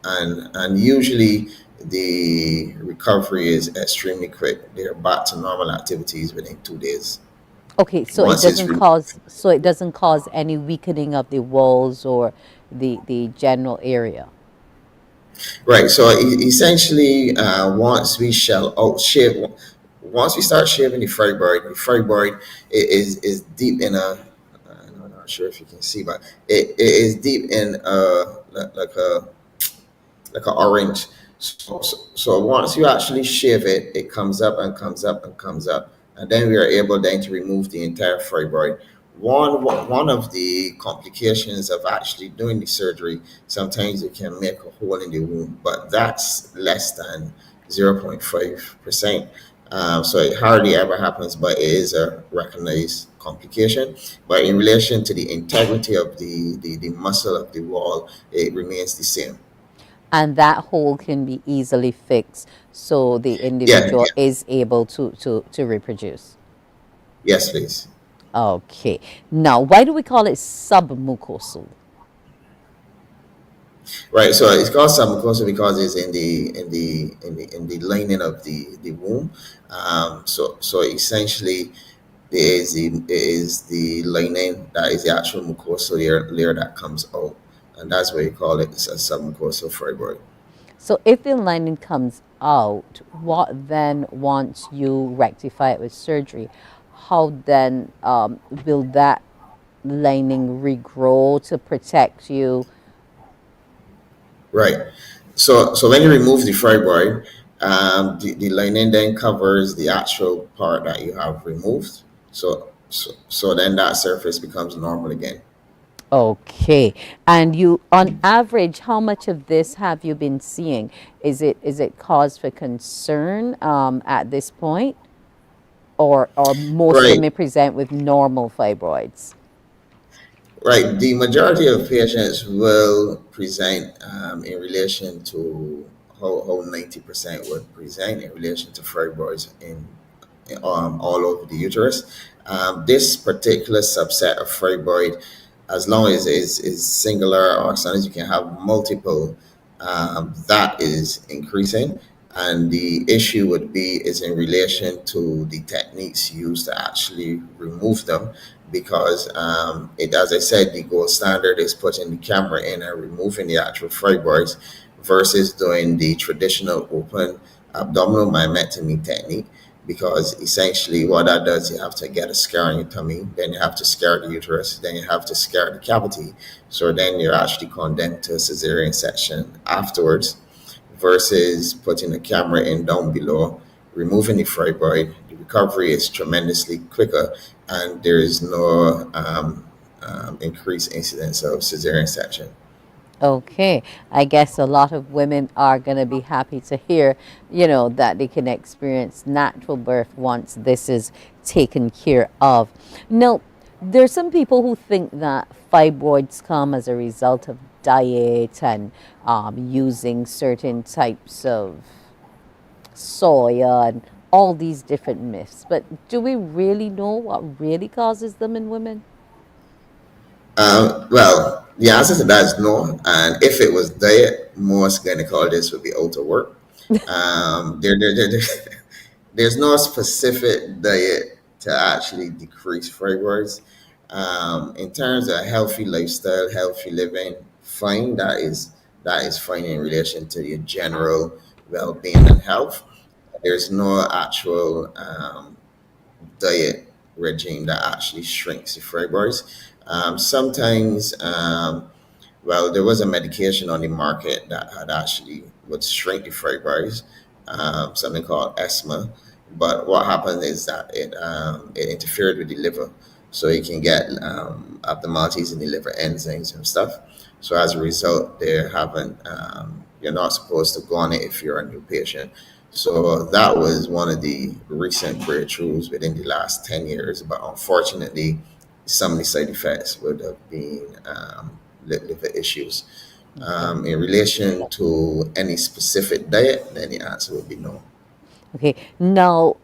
And usually the recovery is extremely quick. They're back to normal activities within 2 days. Okay, so it doesn't cause any weakening of the walls or the general area. Right. So essentially, once we once we start shaving the fibroid is deep in a. I'm not sure if you can see, but it is deep in like an orange. So once you actually shave it, it comes up and comes up and comes up, and then we are able then to remove the entire fibroid. One of the complications of actually doing the surgery, sometimes you can make a hole in the womb, but that's less than 0.5%. So it hardly ever happens, but it is a recognized complication. But in relation to the integrity of the muscle of the wall, it remains the same. And that hole can be easily fixed so the individual is able to reproduce. Yes, please. Okay. Now, why do we call it submucosal? Right. So it's called submucosal because it's in the lining of the womb. So essentially, there is the lining that is the actual mucosal layer that comes out, and that's why you call it a submucosal fibroid. So if the lining comes out, what then, once you rectify it with surgery, how then will that lining regrow to protect you? Right. So when you remove the fibroid, the lining then covers the actual part that you have removed. So then that surface becomes normal again. Okay. And you, on average, how much of this have you been seeing? Is it cause for concern at this point? Or most of them present with normal fibroids? Right. The majority of patients will present in relation to how 90% would present in relation to fibroids in all over the uterus. This particular subset of fibroid, as long as it is singular or as long as you can have multiple, that is increasing. And the issue would be is in relation to the techniques used to actually remove them, because as I said, the gold standard is putting the camera in and removing the actual fibroids versus doing the traditional open abdominal myomectomy technique, because essentially what that does, you have to get a scar on your tummy, then you have to scar the uterus, then you have to scar the cavity. So then you're actually condemned to a cesarean section afterwards, versus putting the camera in down below, removing the fibroid. The recovery is tremendously quicker, and there is no increased incidence of cesarean section. Okay. I guess a lot of women are going to be happy to hear, that they can experience natural birth once this is taken care of. Now, there's some people who think that fibroids come as a result of diet and using certain types of soya, and all these different myths. But do we really know what really causes them in women? Well, the answer to that is no. And if it was diet, most gynecologists would be out of work. There's no specific diet to actually decrease fibroids. In terms of healthy lifestyle, healthy living, fine. That is fine in relation to your general well-being and health. There's no actual diet regime that actually shrinks the fibroids. Sometimes, well, there was a medication on the market that had actually would shrink the fibroids, something called ESMA. But what happened is that it interfered with the liver, so you can get abnormalities in the liver enzymes and stuff. So as a result, you're not supposed to go on it if you're a new patient. So that was one of the recent breakthroughs within the last 10 years. But unfortunately, some of the side effects would have been liver issues. In relation to any specific diet, then the answer would be no. Okay. Now,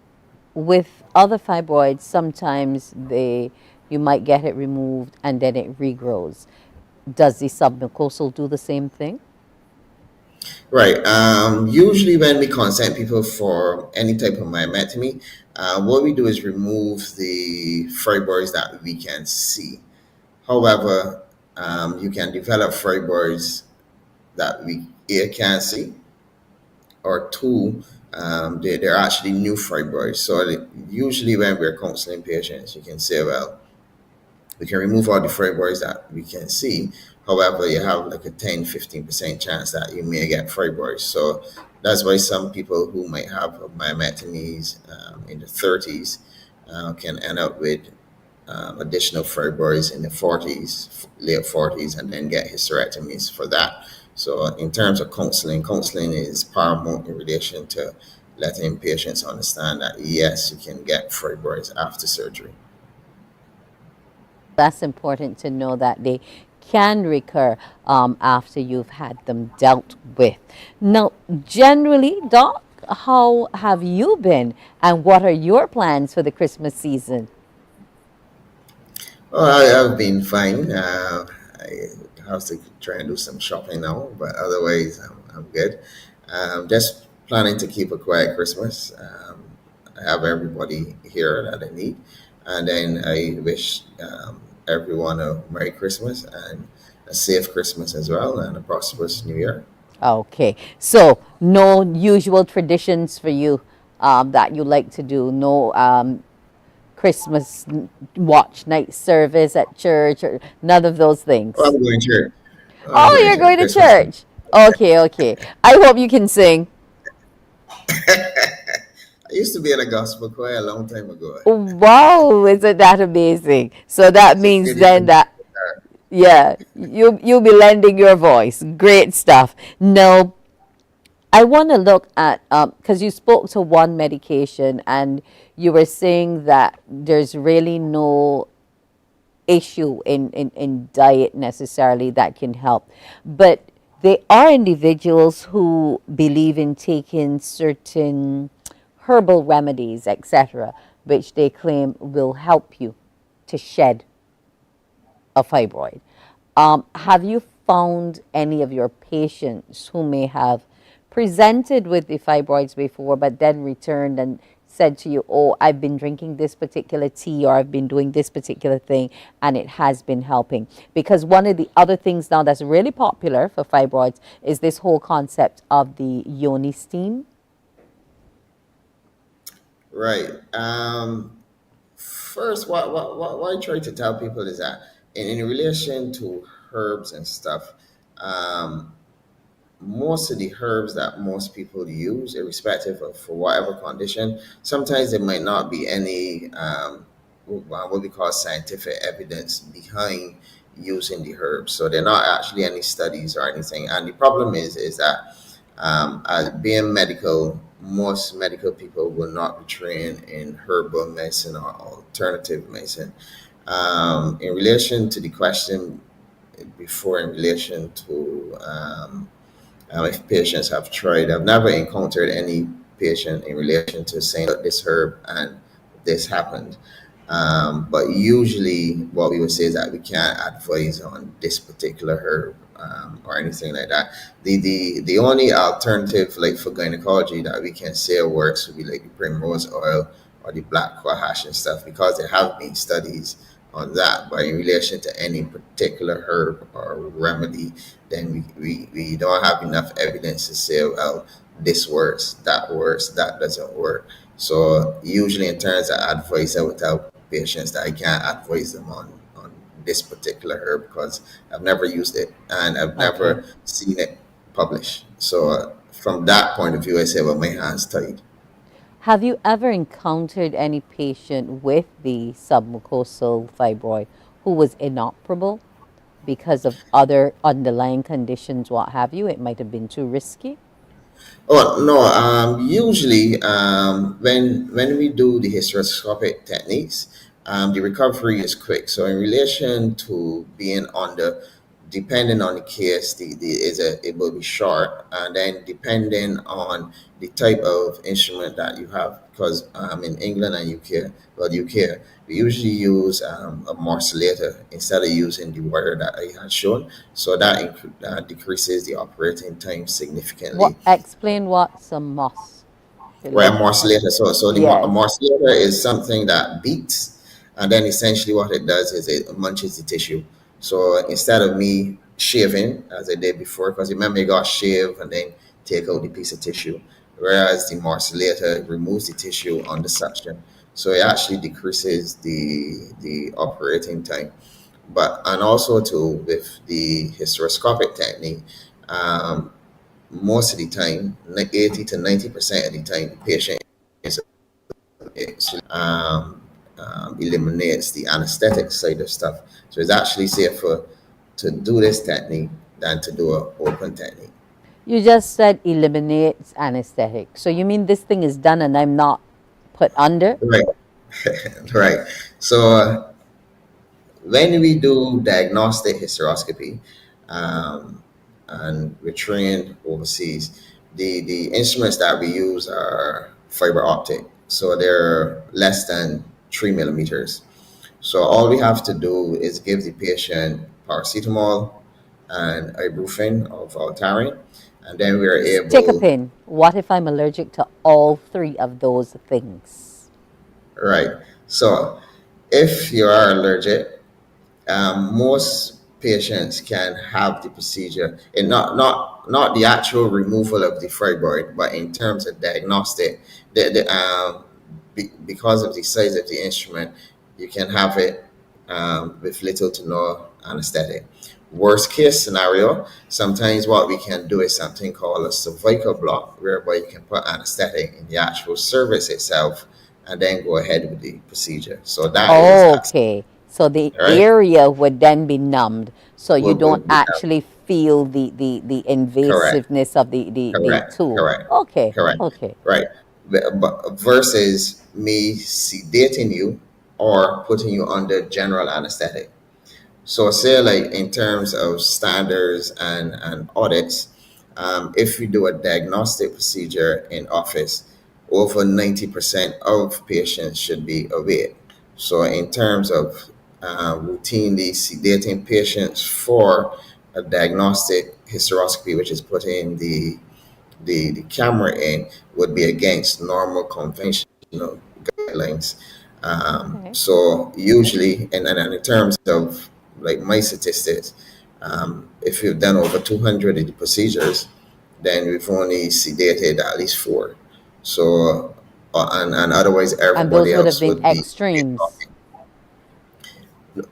with other fibroids, sometimes you might get it removed and then it regrows. Does the submucosal do the same thing? Right. Usually when we consent people for any type of myomectomy, what we do is remove the fibroids that we can see. However, you can develop fibroids that we can't see, or two, they're actually new fibroids. So usually when we're counseling patients, you can say, well, we can remove all the fibroids that we can see. However, you have like a 10-15% chance that you may get fibroids. So that's why some people who might have myomectomies in the 30s can end up with additional fibroids in the 40s, late 40s, and then get hysterectomies for that. So in terms of counseling is paramount in relation to letting patients understand that yes, you can get fibroids after surgery. That's important to know, that they can recur after you've had them dealt with. Now, generally, Doc, how have you been, and what are your plans for the Christmas season? Well, I've been fine. I have to try and do some shopping now, but otherwise I'm good. Just planning to keep a quiet Christmas. I have everybody here that I need, and then I wish everyone a Merry Christmas and a safe Christmas as well, and a prosperous New Year. Okay, so no usual traditions for you that you like to do? No Christmas watch night service at church, or none of those things? Well, I'm going to church. Oh, you're going to church. Okay. I hope you can sing. I used to be in a gospel choir a long time ago. Wow, isn't that amazing? So that means then that, yeah, you'll be lending your voice. Great stuff. Now, I want to look at, because you spoke to one medication and you were saying that there's really no issue in diet necessarily that can help. But there are individuals who believe in taking certain herbal remedies, etc., which they claim will help you to shed a fibroid. Have you found any of your patients who may have presented with the fibroids before but then returned and said to you, oh, I've been drinking this particular tea, or I've been doing this particular thing, and it has been helping? Because one of the other things now that's really popular for fibroids is this whole concept of the yoni steam. Right. First, what I try to tell people is that in relation to herbs and stuff, most of the herbs that most people use, irrespective of for whatever condition, sometimes there might not be any what we call scientific evidence behind using the herbs. So there are not actually any studies or anything. And the problem is that as being medical, most medical people will not be trained in herbal medicine or alternative medicine. In relation to the question before, in relation to if patients have tried, I've never encountered any patient in relation to saying that this herb and this happened. But usually what we would say is that we can't advise on this particular herb or anything like that. The only alternative, like for gynecology, that we can say works would be like the primrose oil or the black quahash and stuff, because there have been studies on that. But in relation to any particular herb or remedy, then we don't have enough evidence to say, well, this works, that doesn't work. So usually in terms of advice, I would tell patients that I can't advise them on this particular herb because I've never used it and I've never seen it published. So from that point of view, I say, well, my hands tied. Have you ever encountered any patient with the submucosal fibroid who was inoperable because of other underlying conditions, what have you? It might have been too risky? Oh no. Usually, when we do the hysteroscopic techniques, the recovery is quick. So in relation to being under, depending on the case, it will be short, and then depending on the type of instrument that you have, because in England and UK, we usually use a morcellator instead of using the wire that I had shown. So that decreases the operating time significantly. Explain what's a moss. Well, morcellator. So the Yes. morcellator is something that beats, and then essentially what it does is it munches the tissue. So instead of me shaving as I did before, because remember you got to shave and then take out the piece of tissue, whereas the morcellator removes the tissue on the suction. So it actually decreases the operating time. And also too, with the hysteroscopic technique, most of the time, 80 to 90% of the time, the patient eliminates the anesthetic side of stuff. So it's actually safer to do this technique than to do an open technique. You just said eliminates anesthetic. So you mean this thing is done and I'm not put under? Right. Right. So when we do diagnostic hysteroscopy, and we're trained overseas, the instruments that we use are fiber optic. So they're less than 3 millimeters. So all we have to do is give the patient paracetamol and ibuprofen or Voltaren, and then we are able... Take a pin. What if I'm allergic to all three of those things? Right. So if you are allergic, most patients can have the procedure, and not the actual removal of the fibroid, but in terms of diagnostic, because of the size of the instrument, you can have it with little to no anesthetic. Worst case scenario, sometimes what we can do is something called a cervical block, whereby you can put anesthetic in the actual cervix itself and then go ahead with the procedure. So that is okay. So the right? area would then be numbed, so you Would don't be actually feel the invasiveness of the tool. Correct. Okay. Correct. Okay. Right. But versus me sedating you or putting you under general anesthetic. So say like in terms of standards and audits, if we do a diagnostic procedure in office, over 90% of patients should be awake. So in terms of routinely sedating patients for a diagnostic hysteroscopy, which is putting the camera in, would be against normal conventional guidelines. So usually, and in terms of like my statistics, if you've done over 200 of the procedures, then we've only sedated at least 4. So, and otherwise everybody And those else would have been extremes.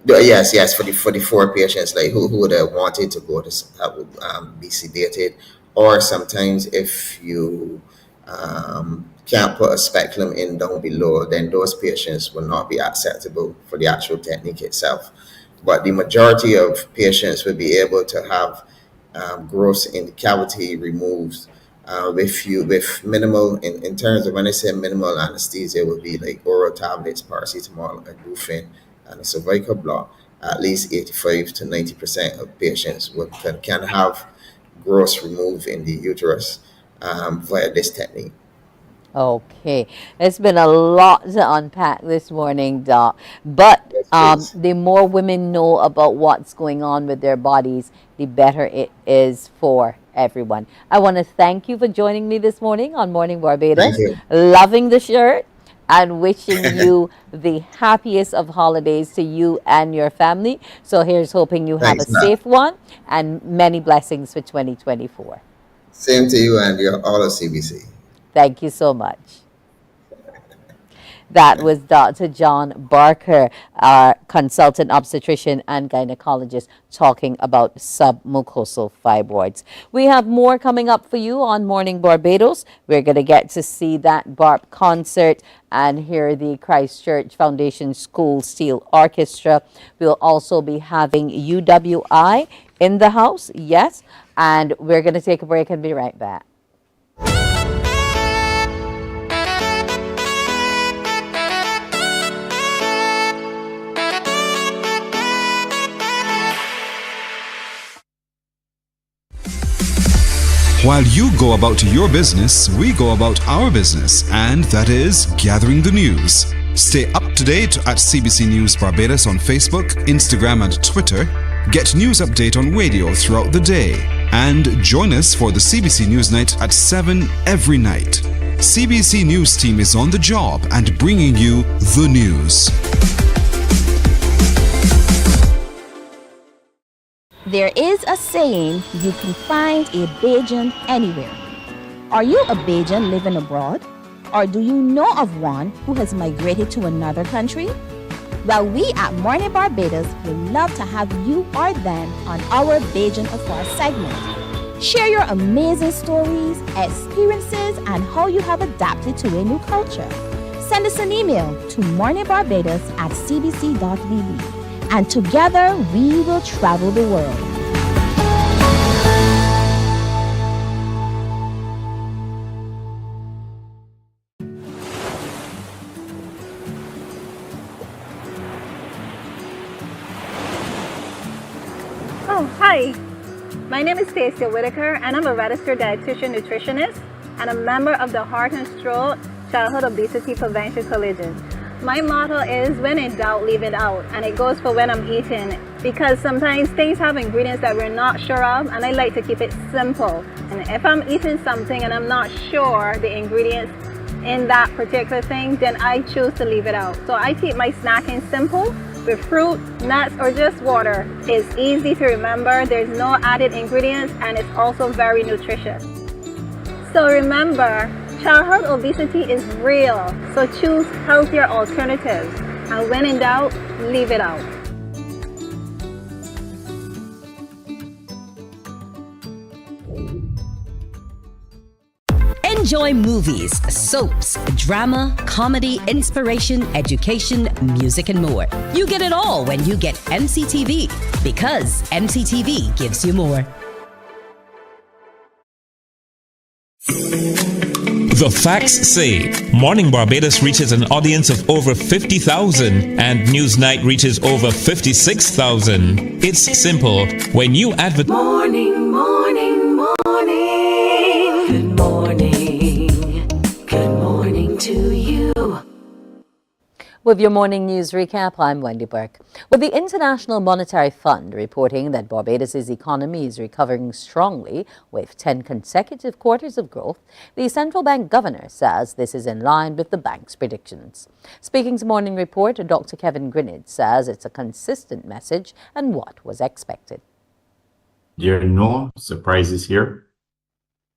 Yes, for the 4 patients like who would have wanted to go to be sedated, or sometimes if you can't put a speculum in down below, then those patients will not be acceptable for the actual technique itself. But the majority of patients will be able to have growths in the cavity removed with minimal, in terms of when I say minimal anesthesia, it would be like oral tablets, paracetamol, ibuprofen, and a cervical block. At least 85 to 90% of patients can have growths removed in the uterus via this technique. Okay, it's been a lot to unpack this morning, Doc. But the more women know about what's going on with their bodies, the better it is for everyone. I want to thank you for joining me this morning on Morning Barbados. Thank you. Loving the shirt and wishing you the happiest of holidays to you and your family. So here's hoping you have Thanks, a man. safe one and many blessings for 2024. Same to you and your all of CBC. Thank you so much. That was Dr. John Barker, our consultant obstetrician and gynecologist, talking about submucosal fibroids. We have more coming up for you on Morning Barbados. We're going to get to see that BARP concert and hear the Christchurch Foundation School Steel Orchestra. We'll also be having UWI in the house, yes, and we're going to take a break and be right back. While you go about your business, we go about our business, and that is gathering the news. Stay up to date at CBC News Barbados on Facebook, Instagram, and Twitter. Get news update on radio throughout the day. And join us for the CBC News Night at 7 every night. CBC News team is on the job and bringing you the news. There is a saying, you can find a Bejan anywhere. Are you a Bejan living abroad? Or do you know of one who has migrated to another country? Well, we at Mornin Barbados would love to have you or them on our Bejan Afar segment. Share your amazing stories, experiences, and how you have adapted to a new culture. Send us an email to morninbarbados@cbc.vb. And together we will travel the world. Oh, hi. My name is Stacia Whitaker, and I'm a registered dietitian nutritionist and a member of the Heart and Stroke Childhood Obesity Prevention Coalition. My motto is, when in doubt, leave it out, and it goes for when I'm eating, because sometimes things have ingredients that we're not sure of, and I like to keep it simple. And if I'm eating something and I'm not sure the ingredients in that particular thing, then I choose to leave it out. So I keep my snacking simple with fruit, nuts, or just water. It's easy to remember, there's no added ingredients, and it's also very nutritious. So remember, childhood obesity is real, so choose healthier alternatives. And when in doubt, leave it out. Enjoy movies, soaps, drama, comedy, inspiration, education, music, and more. You get it all when you get MCTV, because MCTV gives you more. The facts say Morning Barbados reaches an audience of over 50,000 and Newsnight reaches over 56,000. It's simple. When you advertise... Morning, morning, morning. Good morning. Good morning to you. With your morning news recap, I'm Wendy Burke. With the International Monetary Fund reporting that Barbados' economy is recovering strongly with 10 consecutive quarters of growth, the central bank governor says this is in line with the bank's predictions. Speaking to Morning Report, Dr. Kevin Grinnett says it's a consistent message and what was expected. There are no surprises here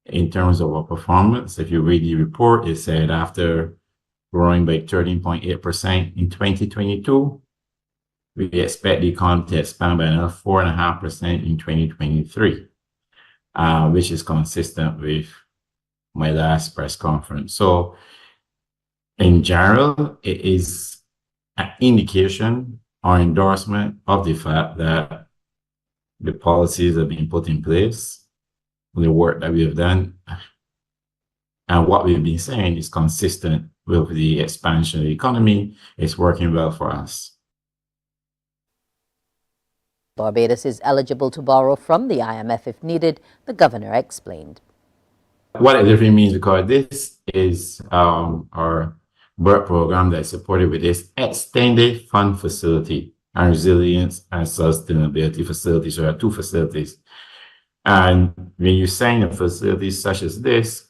in terms of our performance. If you read the report, it said after growing by 13.8% in 2022. We expect the economy to expand by another 4.5% in 2023, which is consistent with my last press conference. So in general, it is an indication or endorsement of the fact that the policies have been put in place, the work that we have done, and what we've been saying is consistent with the expansion of the economy. It's working well for us. Barbados is eligible to borrow from the IMF if needed, the governor explained. What it really means, because this is our work program that is supported with this extended fund facility and resilience and sustainability facility. So there are two facilities. And when you sign a facility such as this,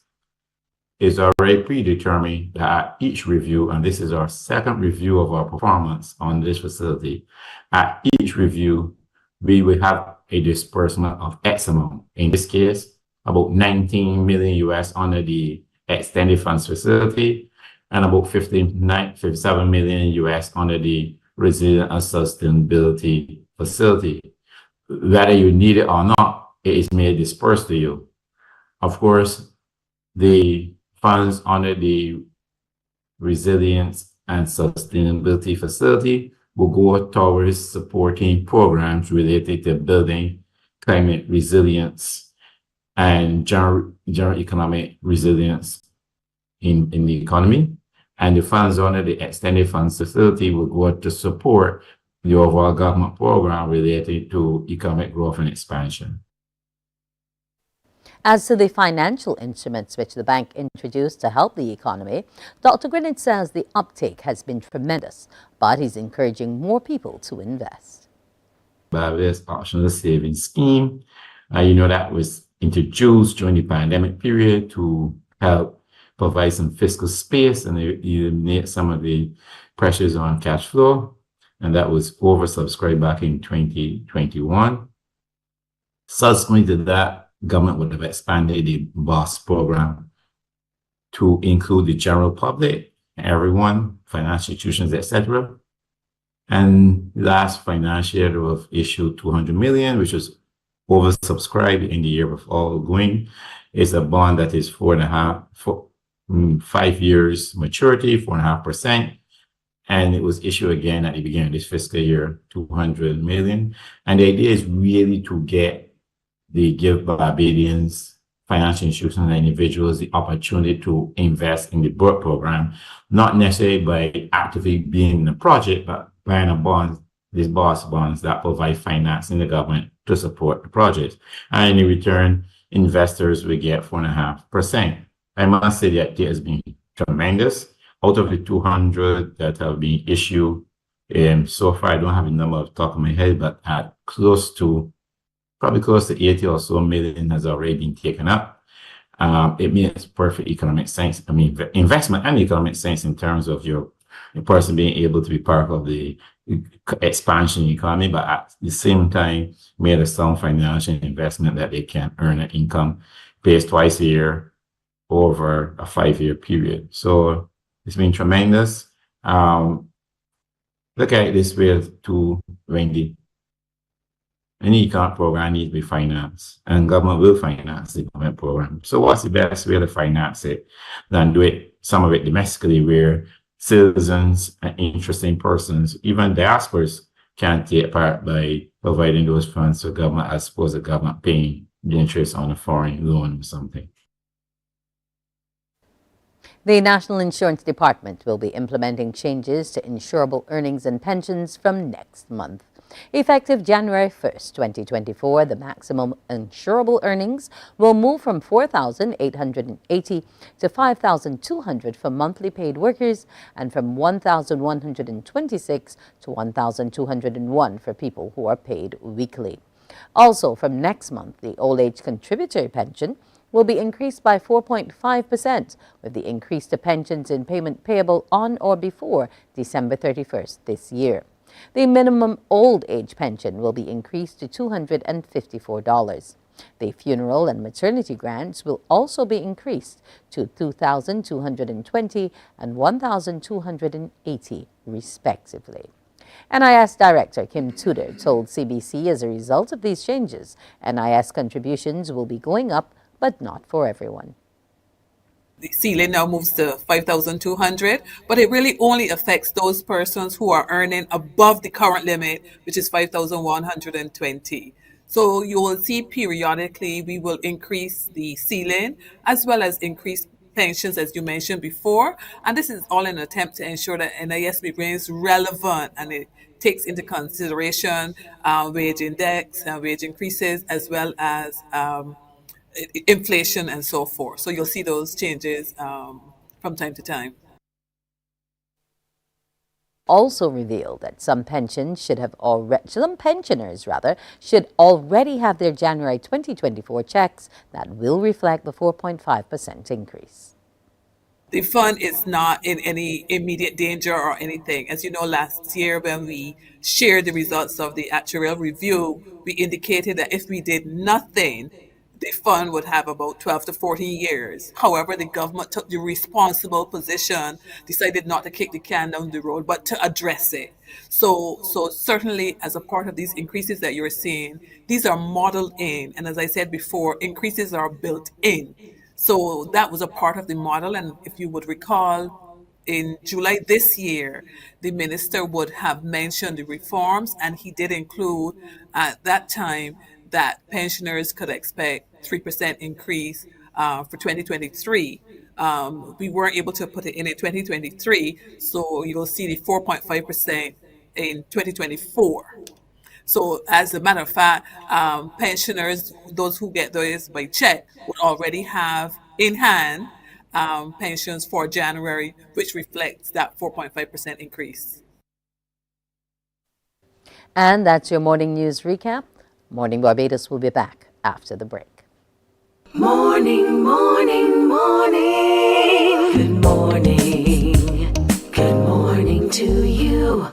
it's already predetermined that at each review, and this is our second review of our performance on this facility, at each review, we will have a disbursement of X amount. In this case, about 19 million US under the extended funds facility, and about 57 million US under the resilient and sustainability facility. Whether you need it or not, it is made dispersed to you. Of course, the funds under the resilience and sustainability facility will go towards supporting programs related to building climate resilience and general economic resilience in the economy. And the funds under the extended funds facility will go to support the overall government program related to economic growth and expansion. As to the financial instruments which the bank introduced to help the economy, Dr. Greenidge says the uptake has been tremendous, but he's encouraging more people to invest. Barbados Optional Savings Scheme, that was introduced during the pandemic period to help provide some fiscal space and eliminate some of the pressures on cash flow. And that was oversubscribed back in 2021. Subsequent to that, government would have expanded the BOSS program to include the general public, everyone, financial institutions, etc. And last financial year, they have issued 200 million, which was oversubscribed in the year before going. It's a bond that is 5 years maturity, 4.5%. And it was issued again at the beginning of this fiscal year, 200 million. And the idea is really to give Barbadians, financial institutions, and individuals the opportunity to invest in the BORT program, not necessarily by actively being in the project, but buying a bond, these BOSS bonds that provide financing the government to support the project. And in return, investors will get 4.5%. I must say that it has been tremendous. Out of the 200 that have been issued so far, I don't have a number off the top of my head, but at probably close to 80 or so million has already been taken up. It makes perfect economic sense. I mean, investment and economic sense in terms of your person being able to be part of the expansion economy, but at the same time, made a sound financial investment that they can earn an income based twice a year over a 5-year period. So it's been tremendous. Look at it this way too, Wendy. Any economic program needs to be financed, and government will finance the government program. So what's the best way to finance it than do some of it domestically, where citizens and interesting persons, even diasporas, can take part by providing those funds to government, as opposed to government paying the interest on a foreign loan or something. The National Insurance Department will be implementing changes to insurable earnings and pensions from next month. Effective January 1st, 2024, the maximum insurable earnings will move from $4,880 to $5,200 for monthly paid workers, and from $1,126 to $1,201 for people who are paid weekly. Also, from next month, the old age contributory pension will be increased by 4.5%, with the increase to pensions in payment payable on or before December 31st this year. The minimum old age pension will be increased to $254. The funeral and maternity grants will also be increased to $2,220 and $1,280 respectively. NIS Director Kim Tudor told CBC as a result of these changes, NIS contributions will be going up, but not for everyone. The ceiling now moves to 5,200, but it really only affects those persons who are earning above the current limit, which is 5,120. So you will see periodically we will increase the ceiling as well as increase pensions, as you mentioned before. And this is all in an attempt to ensure that NIS remains relevant and it takes into consideration wage index, wage increases, as well as inflation and so forth. So you'll see those changes from time to time. Also revealed that some pensioners should already have their January 2024 checks that will reflect the 4.5% increase. The fund is not in any immediate danger or anything. As you know, last year when we shared the results of the actuarial review, we indicated that if we did nothing, the fund would have about 12 to 14 years. However, the government took the responsible position, decided not to kick the can down the road, but to address it. So certainly as a part of these increases that you're seeing, these are modeled in. And as I said before, increases are built in. So that was a part of the model. And if you would recall, in July this year, the minister would have mentioned the reforms, and he did include at that time that pensioners could expect 3% increase for 2023. We weren't able to put it in 2023, so you'll see the 4.5% in 2024. So as a matter of fact, pensioners, those who get those by check, would already have in hand pensions for January, which reflects that 4.5% increase. And that's your morning news recap. Morning Barbados will be back after the break. Morning, morning, morning. Good morning. Good morning to you.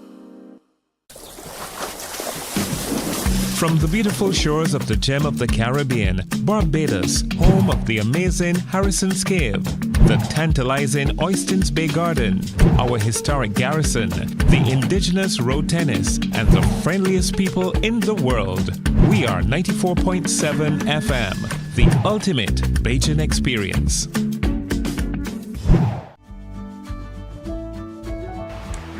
From the beautiful shores of the gem of the Caribbean, Barbados, home of the amazing Harrison's Cave, the tantalizing Oystins Bay Garden, our historic garrison, the indigenous road tennis, and the friendliest people in the world. We are 94.7 FM, the ultimate Bejing experience.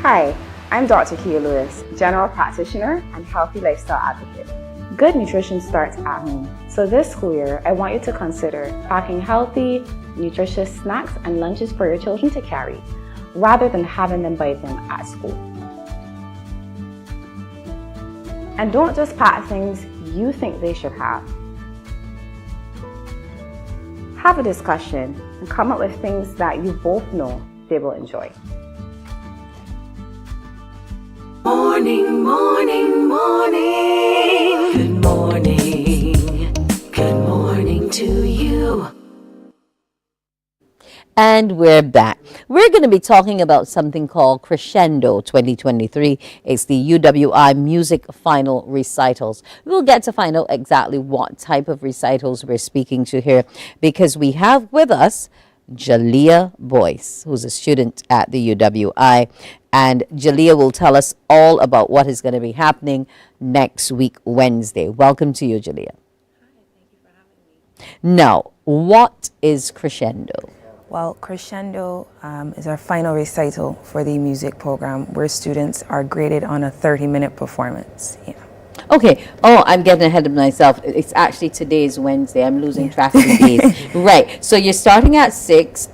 Hi, I'm Dr. Kia Lewis, General Practitioner and Healthy Lifestyle Advocate. Good nutrition starts at home. So this school year, I want you to consider packing healthy, nutritious snacks and lunches for your children to carry, rather than having them buy them at school. And don't just pack things you think they should have. Have a discussion and come up with things that you both know they will enjoy. Morning, morning, morning. Good morning. Good morning to you. And we're back. We're going to be talking about something called Crescendo 2023. It's the UWI Music Final Recitals. We'll get to find out exactly what type of recitals we're speaking to here, because we have with us Jalea Boyce, who's a student at the UWI. And Jalea will tell us all about what is going to be happening next week, Wednesday. Welcome to you, Jalea. Hi, thank you for having me. Now, what is Crescendo? Well, Crescendo is our final recital for the music program, where students are graded on a 30-minute performance. Yeah. Okay. Oh, I'm getting ahead of myself. It's actually today's Wednesday. I'm losing track of the days. Right. So you're starting at 6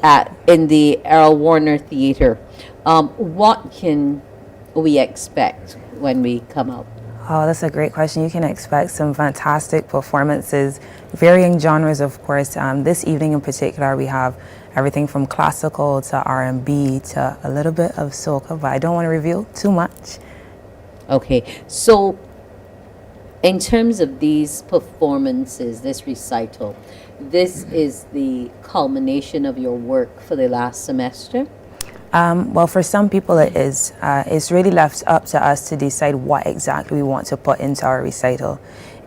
in the Errol Warner Theater. What can we expect when we come out? Oh, that's a great question. You can expect some fantastic performances, varying genres, of course. This evening in particular, we have everything from classical to R&B to a little bit of soca, but I don't want to reveal too much. Okay. So in terms of these performances, this recital, this is the culmination of your work for the last semester? Well, for some people it is. It's really left up to us to decide what exactly we want to put into our recital.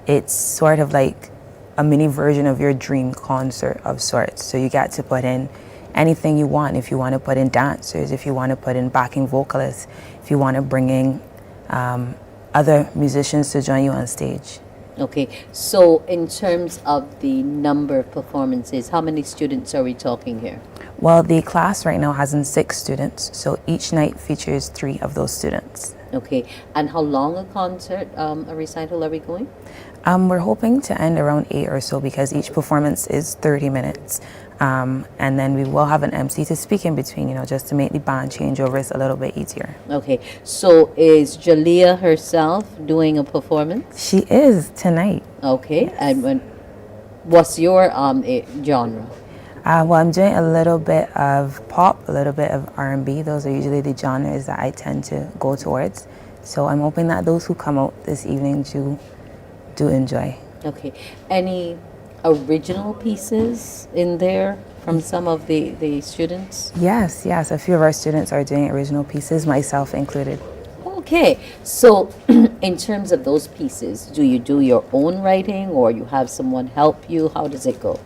It's sort of like a mini version of your dream concert of sorts. So you get to put in anything you want. If you want to put in dancers, if you want to put in backing vocalists, if you want to bring in other musicians to join you on stage. Okay, so in terms of the number of performances, how many students are we talking here? Well, the class right now has 6 students, so each night features 3 of those students. Okay, and how long a concert, a recital are we going? We're hoping to end around 8 or so, because each performance is 30 minutes. And then we will have an MC to speak in between, just to make the band changeovers a little bit easier. Okay, so is Jalea herself doing a performance? She is tonight. Okay, yes. And What's your genre? Well, I'm doing a little bit of pop, a little bit of R&B. Those are usually the genres that I tend to go towards. So I'm hoping that those who come out this evening do enjoy. Okay. Any original pieces in there from some of the students? Yes, a few of our students are doing original pieces, myself included. Okay, so in terms of those pieces, do you do your own writing or you have someone help you? How does it go?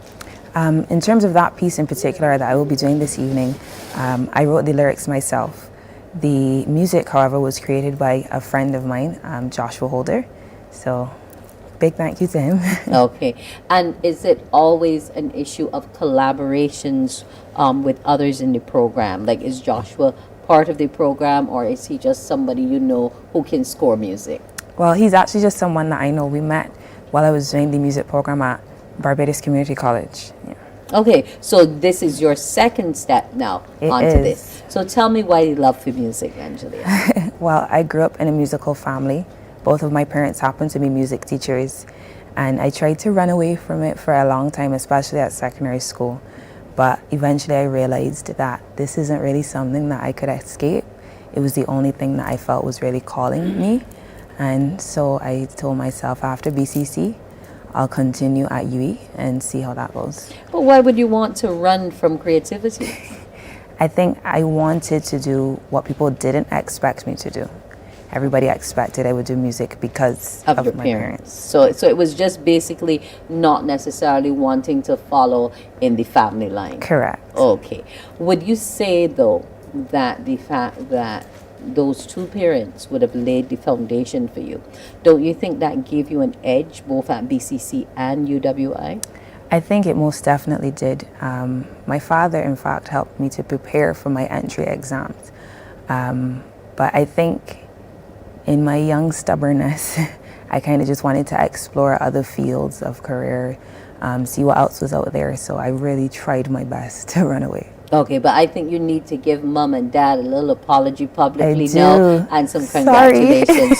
In terms of that piece in particular that I will be doing this evening, I wrote the lyrics myself. The music, however, was created by a friend of mine, Joshua Holder. So big thank you to him. Okay, and is it always an issue of collaborations with others in the program? Like, is Joshua part of the program, or is he just somebody you know who can score music? Well, he's actually just someone that I know. We met while I was doing the music program at Barbados Community College. Yeah. Okay, so this is your second step now onto this. So tell me why you love for music, Angelia. Well, I grew up in a musical family. Both of my parents happened to be music teachers, and I tried to run away from it for a long time, especially at secondary school. But eventually I realized that this isn't really something that I could escape. It was the only thing that I felt was really calling me. And so I told myself after BCC, I'll continue at UE and see how that goes. But why would you want to run from creativity? I think I wanted to do what people didn't expect me to do. Everybody expected I would do music because of your my parents. So it was just basically not necessarily wanting to follow in the family line. Correct. Okay. Would you say though that the fact that those two parents would have laid the foundation for you, don't you think that gave you an edge both at BCC and UWI? I think it most definitely did. My father, in fact, helped me to prepare for my entry exams. But I think in my young stubbornness, I kind of just wanted to explore other fields of career, see what else was out there. So I really tried my best to run away. Okay, but I think you need to give mom and dad a little apology publicly I do. now and some Sorry. congratulations.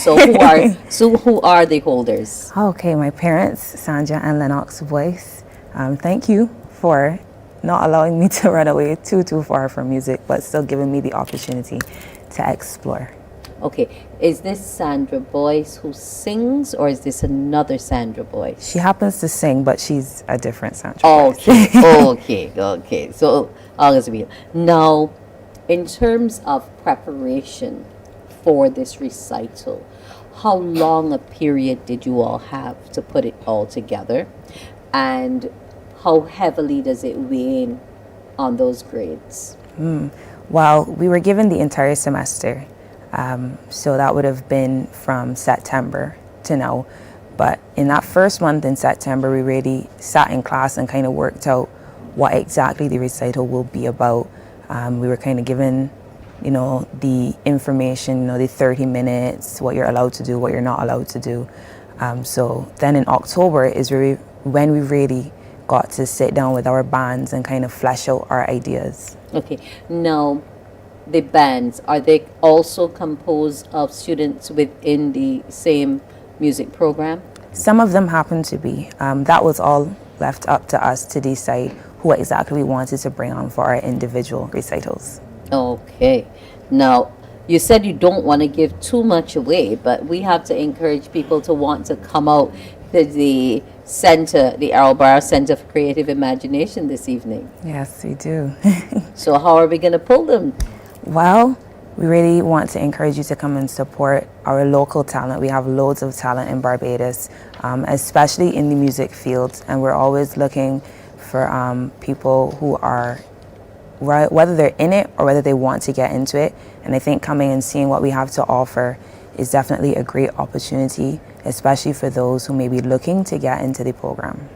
So who are the holders? Okay, my parents, Sandra and Lennox Boyce. Thank you for not allowing me to run away too far from music, but still giving me the opportunity to explore. Okay, is this Sandra Boyce who sings, or is this another Sandra Boyce? She happens to sing, but she's a different Sandra Okay, okay. So, now, in terms of preparation for this recital, how long a period did you all have to put it all together? And how heavily does it weigh on those grades? Well, we were given the entire semester. So that would have been from September to now. But in that first month in September, we really sat in class and kind of worked out what exactly the recital will be about. We were kind of given, the information, the 30 minutes, what you're allowed to do, what you're not allowed to do. So then in October is when we really got to sit down with our bands and kind of flesh out our ideas. Okay, now the bands, are they also composed of students within the same music program? Some of them happen to be. That was all left up to us to decide who exactly we wanted to bring on for our individual recitals. Okay. Now, you said you don't want to give too much away, but we have to encourage people to want to come out to the center, the Arrowborough Center for Creative Imagination this evening. Yes, we do. So how are we going to pull them? Well, we really want to encourage you to come and support our local talent. We have loads of talent in Barbados, especially in the music field, and we're always looking for people who are, whether they're in it or whether they want to get into it. And I think coming and seeing what we have to offer is definitely a great opportunity, especially for those who may be looking to get into the program.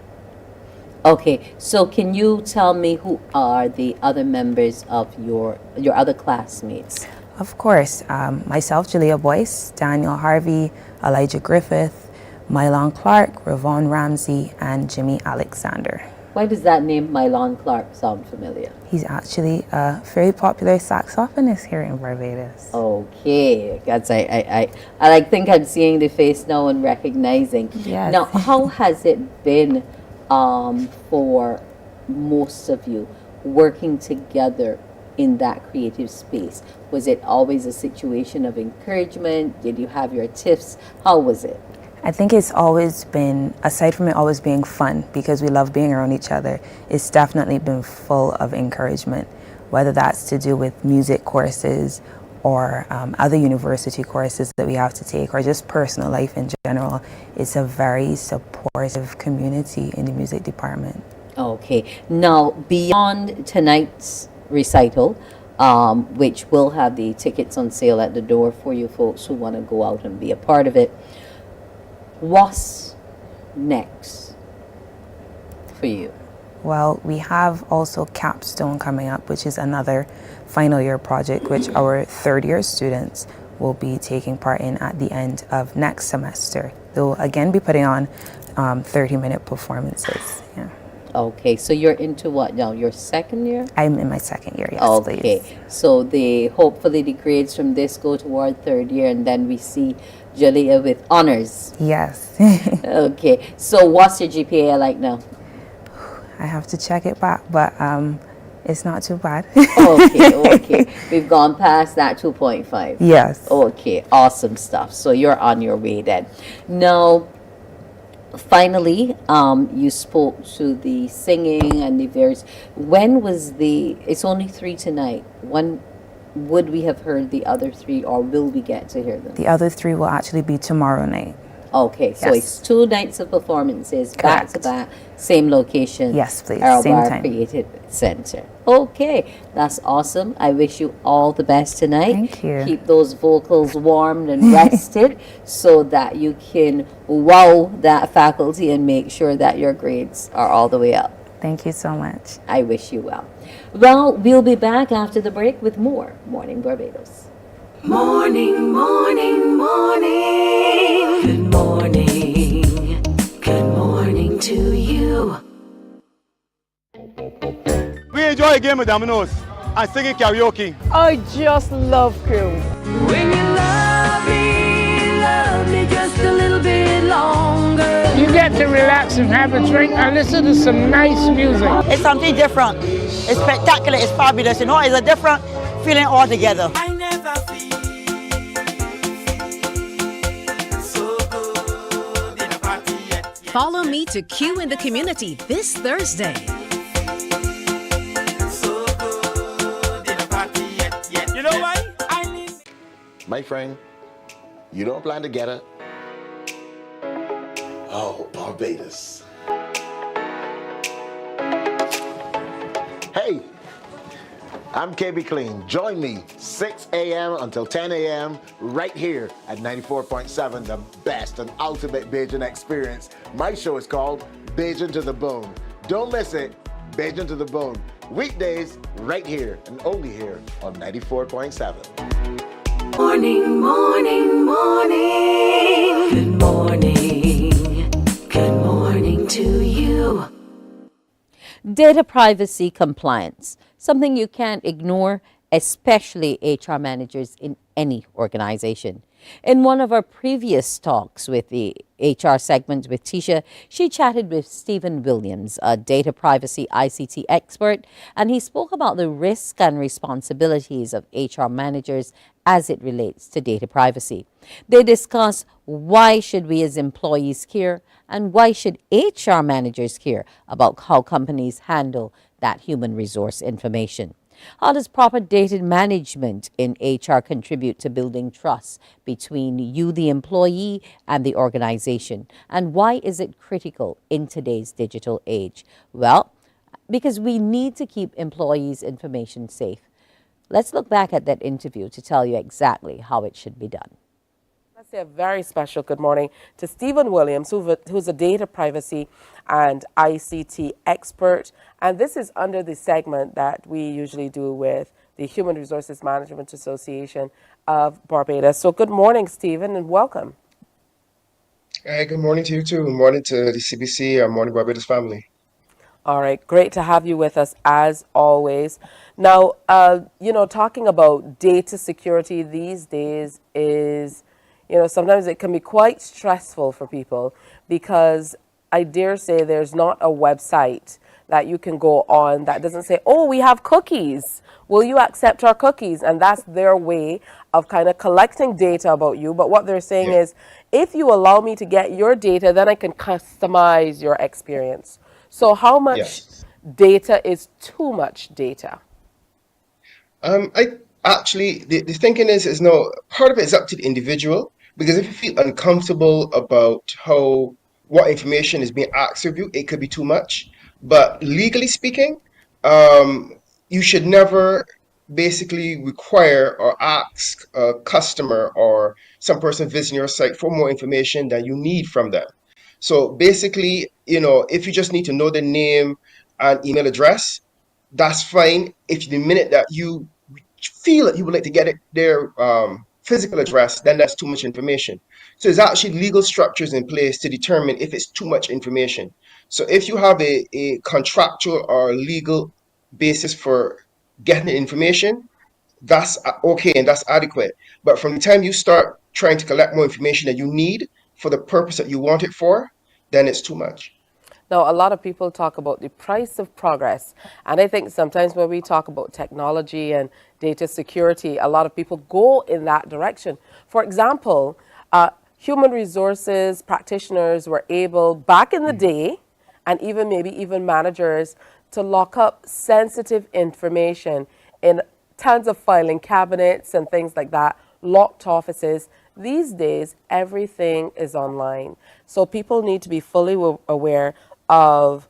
Okay, so can you tell me who are the other members of your other classmates? Of course, myself, Julia Boyce, Daniel Harvey, Elijah Griffith, Mylon Clark, Ravon Ramsey, and Jimmy Alexander. Why does that name Mylon Clark sound familiar? He's actually a very popular saxophonist here in Barbados. Okay, that's I think I'm seeing the face now and recognizing. Yes. Now, how has it been for most of you working together in that creative space? Was it always a situation of encouragement? Did you have your tiffs? How was it? I think it's always been, aside from it always being fun, because we love being around each other, it's definitely been full of encouragement, whether that's to do with music courses or other university courses that we have to take, or just personal life in general. It's a very supportive community in the music department. Okay, now beyond tonight's recital, which will have the tickets on sale at the door for you folks who want to go out and be a part of it, what's next for you? Well, we have also Capstone coming up, which is another final year project, which our third year students will be taking part in at the end of next semester. They'll again be putting on 30-minute performances. Yeah. Okay, so you're into what now? Your second year? I'm in my second year, yes, okay, please. so hopefully the grades from this go toward third year, and then we see Jalea with honors. Yes. Okay, so what's your GPA like now? I have to check it back, but it's not too bad. Okay. We've gone past that 2.5. Yes. Okay, awesome stuff. So you're on your way then. Now, finally, you spoke to the singing and the various. When was it's only 3 tonight. When would we have heard the other 3, or will we get to hear them? The other 3 will actually be tomorrow night. Okay, so it's 2 nights of performances, back to back, same location. Yes, please, Our same Bar time. Creative Center. Okay, that's awesome. I wish you all the best tonight. Thank you. Keep those vocals warmed and rested so that you can wow that faculty and make sure that your grades are all the way up. Thank you so much. I wish you well. Well, we'll be back after the break with more Morning Barbados. Morning, morning, morning. Good morning. Good morning to you. We enjoy a game of dominoes and singing karaoke. I just love cruise. When you love me just a little bit longer. You get to relax and have a drink and listen to some nice music. It's something different. It's spectacular. It's fabulous. You know, it's a different feeling altogether. I never feel so good in a party yet. Follow me to Q in the Community this Thursday. So good in a party yet. You know why? My friend, you don't plan to get her? Oh, Barbados. Hey, I'm KB Clean. Join me 6 a.m. until 10 a.m. right here at 94.7, the best and ultimate Bejan experience. My show is called Bejan to the Bone. Don't miss it, Bejan to the Bone. Weekdays right here and only here on 94.7. Morning, morning, morning. Good morning. Good morning to you. Data privacy compliance, something you can't ignore, especially HR managers in any organization. In one of our previous talks with the HR segment with Tisha, she chatted with Stephen Williams, a data privacy ICT expert, and he spoke about the risk and responsibilities of HR managers as it relates to data privacy. They discuss why should we as employees care and why should HR managers care about how companies handle that human resource information. How does proper data management in HR contribute to building trust between you, the employee, and the organization? And why is it critical in today's digital age? Well, because we need to keep employees' information safe. Let's look back at that interview to tell you exactly how it should be done. Let's say a very special good morning to Stephen Williams, who's a data privacy and ICT expert. And this is under the segment that we usually do with the Human Resources Management Association of Barbados. So good morning, Stephen, and welcome. Hey, good morning to you too. Good morning to the CBC and Mornin Barbados family. All right, great to have you with us as always. Now, talking about data security these days is, sometimes it can be quite stressful for people because I dare say there's not a website that you can go on that doesn't say, oh, we have cookies. Will you accept our cookies? And that's their way of kind of collecting data about you. But what they're saying is, if you allow me to get your data, then I can customize your experience. So how much data is too much data? I actually, the thinking is no, part of it is up to the individual, because if you feel uncomfortable about what information is being asked of you, it could be too much. But legally speaking, you should never basically require or ask a customer or some person visiting your site for more information than you need from them. So basically, if you just need to know the name and email address, that's fine. If the minute that you feel that you would like to get their physical address, then that's too much information. So there's actually legal structures in place to determine if it's too much information. So if you have a contractual or legal basis for getting the information, that's okay and that's adequate. But from the time you start trying to collect more information that you need for the purpose that you want it for, then it's too much. Now, a lot of people talk about the price of progress. And I think sometimes when we talk about technology and data security, a lot of people go in that direction. For example, human resources practitioners were able, back in the day, and even managers, to lock up sensitive information in tons of filing cabinets and things like that, locked offices. These days, everything is online. So people need to be fully aware of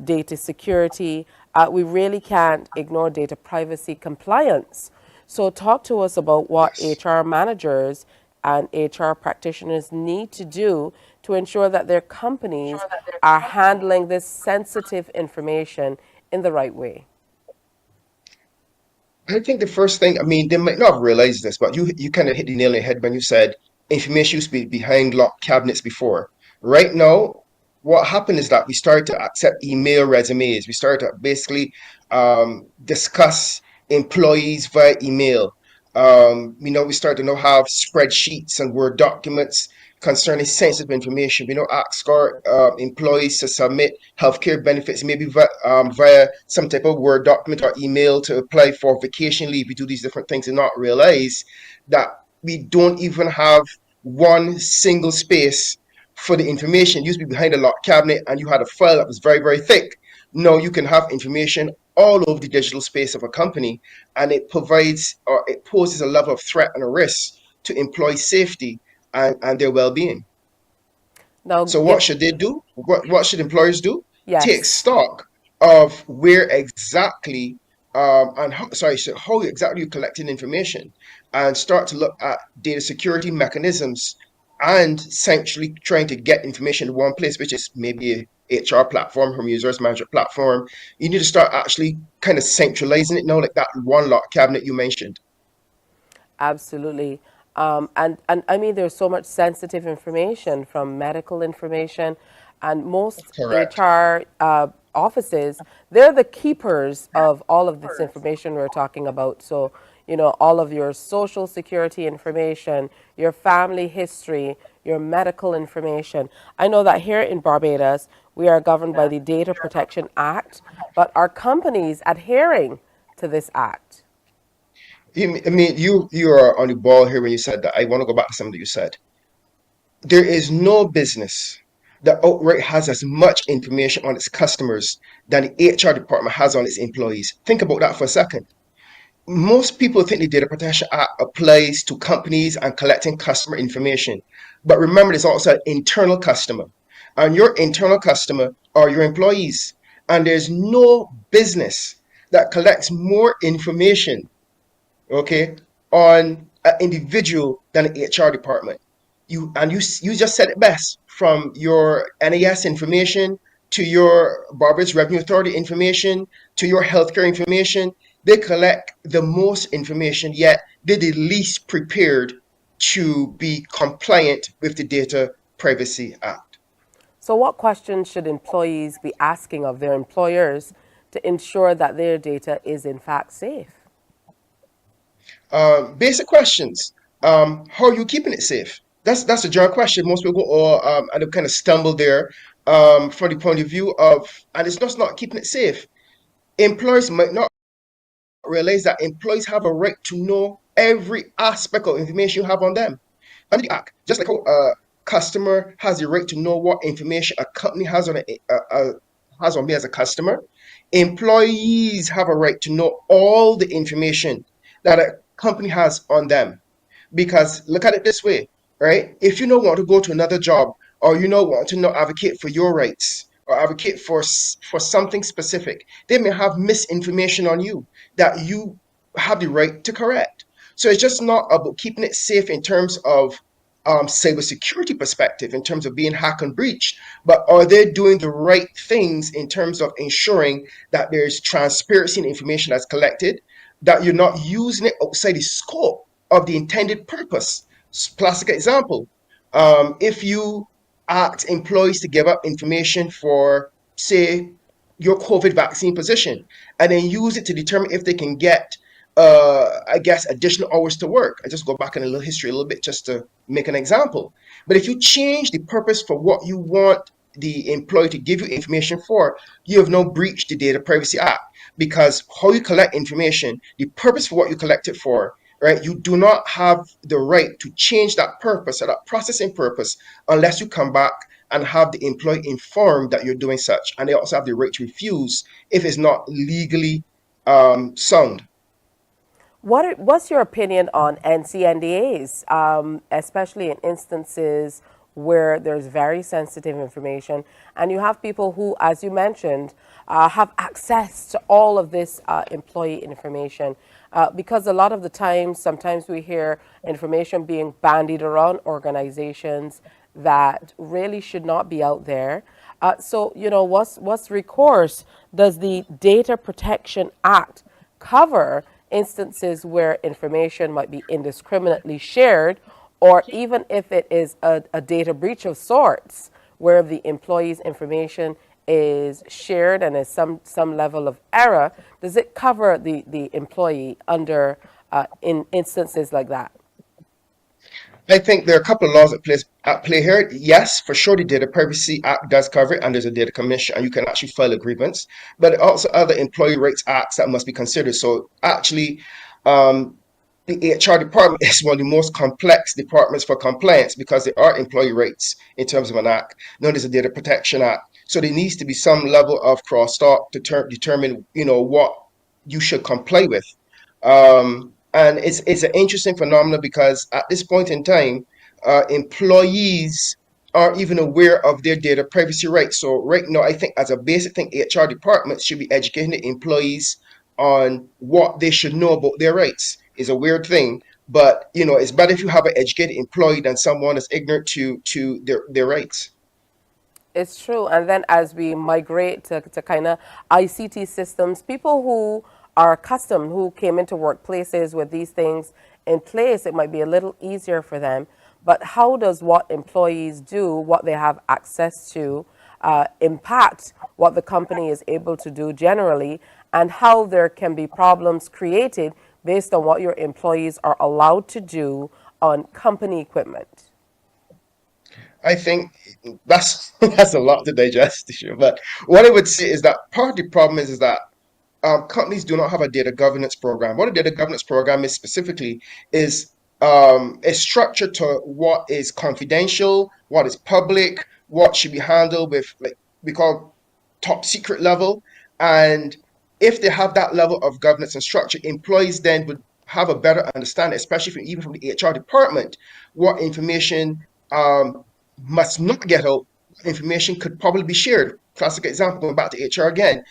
data security. We really can't ignore data privacy compliance. So talk to us about what HR managers and HR practitioners need to do to ensure that their companies are handling this sensitive information in the right way. I think the first thing, they might not have realized this, but you kind of hit the nail on the head when you said information used to be behind locked cabinets before. Right now, what happened is that we started to accept email resumes. We started to basically discuss employees via email. We started to now have spreadsheets and Word documents concerning sensitive information. We now ask our employees to submit healthcare benefits, maybe via some type of Word document or email to apply for vacation leave. We do these different things and not realize that we don't even have one single space for the information. It used to be behind a locked cabinet and you had a file that was very, very thick. Now you can have information all over the digital space of a company, and it provides or it poses a level of threat and a risk to employee safety and their well-being. Now, so what should they do? What should employers do? Yes. Take stock of where exactly how exactly you're collecting information, and start to look at data security mechanisms and essentially trying to get information in one place, which is maybe a HR platform, human resource management platform. You need to start actually kind of centralizing it now, like that one lock cabinet you mentioned. Absolutely. And there's so much sensitive information, from medical information, and most HR offices, they're the keepers of all of this information we're talking about. So, all of your social security information, your family history, your medical information. I know that here in Barbados, we are governed by the Data Protection Act, but are companies adhering to this act? You are on the ball here when you said that. I want to go back to something you said. There is no business that outright has as much information on its customers than the HR department has on its employees. Think about that for a second. Most people think the Data Protection Act applies to companies and collecting customer information. But remember, there's also an internal customer. And your internal customer are your employees. And there's no business that collects more information, on an individual than an HR department. You just said it best, from your NAS information to your Barbados Revenue Authority information to your healthcare information. They collect the most information, yet they're the least prepared to be compliant with the Data Privacy Act. So what questions should employees be asking of their employers to ensure that their data is in fact safe? Basic questions. How are you keeping it safe? That's a general question. Most people go, and they kind of stumble there. from the point of view of, and it's just not keeping it safe. Employers might not realize that employees have a right to know every aspect of information you have on them. Under the Act, just like how a customer has the right to know what information a company has has on me as a customer, employees have a right to know all the information that a company has on them. Because look at it this way, right? If you don't want to go to another job, or you don't want to know advocate for your rights, or advocate for something specific, they may have misinformation on you that you have the right to correct. So it's just not about keeping it safe in terms of cybersecurity perspective, in terms of being hacked and breached, but are they doing the right things in terms of ensuring that there's transparency in information that's collected, that you're not using it outside the scope of the intended purpose. Classic example, if you ask employees to give up information for, say, your COVID vaccine position, and then use it to determine if they can get, I guess, additional hours to work. I just go back in a little history a little bit just to make an example. But if you change the purpose for what you want the employee to give you information for, you have now breached the Data Privacy Act, because how you collect information, the purpose for what you collect it for, right? You do not have the right to change that purpose or that processing purpose unless you come back and have the employee informed that you're doing such. And they also have the right to refuse if it's not legally sound. What's your opinion on NCNDAs, especially in instances where there's very sensitive information and you have people who, as you mentioned, have access to all of this employee information? Because a lot of the times, sometimes we hear information being bandied around organizations that really should not be out there. So, you know, what's recourse? Does the Data Protection Act cover instances where information might be indiscriminately shared, or even if it is a data breach of sorts, where the employee's information is shared and is some level of error, does it cover the employee under in instances like that? I think there are a couple of laws at play here. Yes, for sure, the Data Privacy Act does cover it, and there's a data commission, and you can actually file a grievance. But also other employee rights acts that must be considered. So actually, the HR department is one of the most complex departments for compliance, because there are employee rights in terms of an act. Known as the Data Protection Act. So there needs to be some level of crosstalk to determine, you know, what you should comply with. And it's an interesting phenomenon, because at this point in time, employees aren't even aware of their data privacy rights. So right now, I think as a basic thing, HR departments should be educating the employees on what they should know about their rights. It's a weird thing, but you know, it's better if you have an educated employee than someone that's ignorant to their rights. It's true. And then as we migrate to kind of ICT systems, people who are accustomed, who came into workplaces with these things in place, it might be a little easier for them. But how does what employees do, what they have access to, impact what the company is able to do generally, and how there can be problems created based on what your employees are allowed to do on company equipment? I think that's a lot to digest, but what I would say is that part of the problem is that companies do not have a data governance program. What a data governance program is specifically is a structure to what is confidential, what is public, what should be handled with, like we call, top secret level. And if they have that level of governance and structure, employees then would have a better understanding, especially even from the HR department, what information must not get out, information could probably be shared. Classic example, going back to HR again.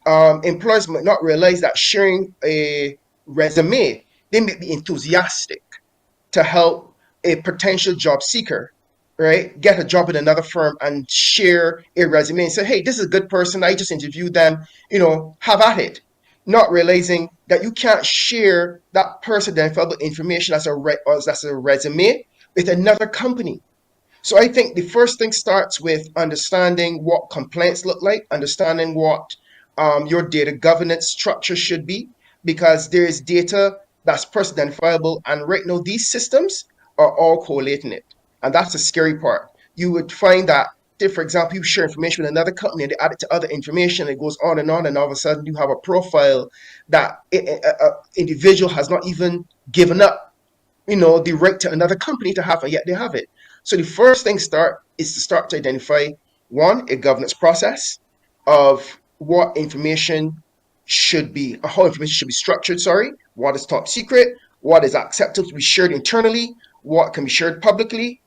Employers might not realize that sharing a resume, they may be enthusiastic to help a potential job seeker, right, get a job in another firm and share a resume and say, hey, this is a good person, I just interviewed them, you know, have at it. Not realizing that you can't share that person identifiable information as a resume with another company. So I think the first thing starts with understanding what complaints look like, understanding what your data governance structure should be, because there is data that's person identifiable, and right now these systems are all collating it, and that's the scary part. You would find that for example, you share information with another company and they add it to other information, and it goes on, and all of a sudden you have a profile that an individual has not even given up, the right to another company to have, and yet they have it. So the first thing is to start to identify, one, a governance process of what information should be, how information should be structured, what is top secret, what is acceptable to be shared internally, what can be shared publicly,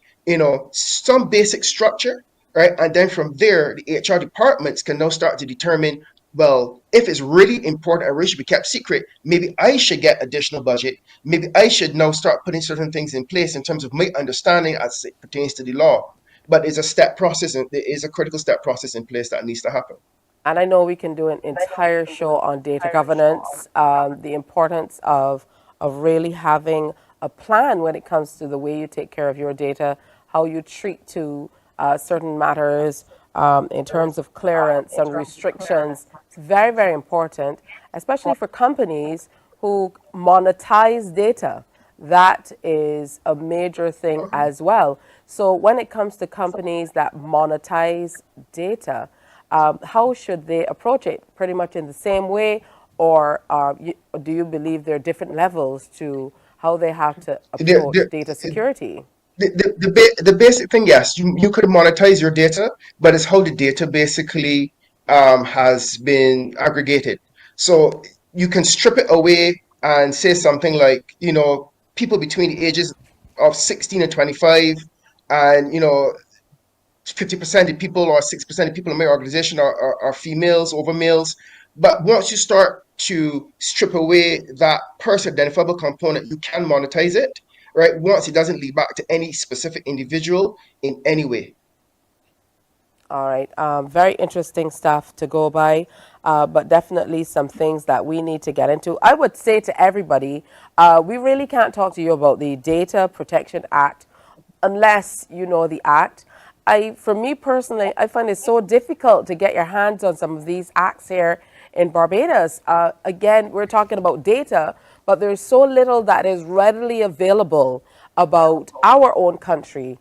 some basic structure, right? And then from there, the HR departments can now start to determine, well, if it's really important and really should be kept secret, maybe I should get additional budget. Maybe I should now start putting certain things in place in terms of my understanding as it pertains to the law. But it's a step process, and there is a critical step process in place that needs to happen. And I know we can do an entire show on data governance, the importance of really having a plan when it comes to the way you take care of your data, how you treat to certain matters in terms of clearance and restrictions. It's very, very important, especially for companies who monetize data. That is a major thing as well. So when it comes to companies that monetize data, how should they approach it? Pretty much in the same way, or do you believe there are different levels to how they have to approach data security? The basic thing, yes, you could monetize your data, but it's how the data basically has been aggregated. So you can strip it away and say something like, people between the ages of 16 and 25, and 50% of people or 6% of people in my organization are females over males. But once you start to strip away that person identifiable component, you can monetize it, right? Once it doesn't lead back to any specific individual in any way. All right. Very interesting stuff to go by, but definitely some things that we need to get into. I would say to everybody, we really can't talk to you about the Data Protection Act unless you know the act. For me personally, I find it so difficult to get your hands on some of these acts here in Barbados. Again, we're talking about data, but there's so little that is readily available about our own country.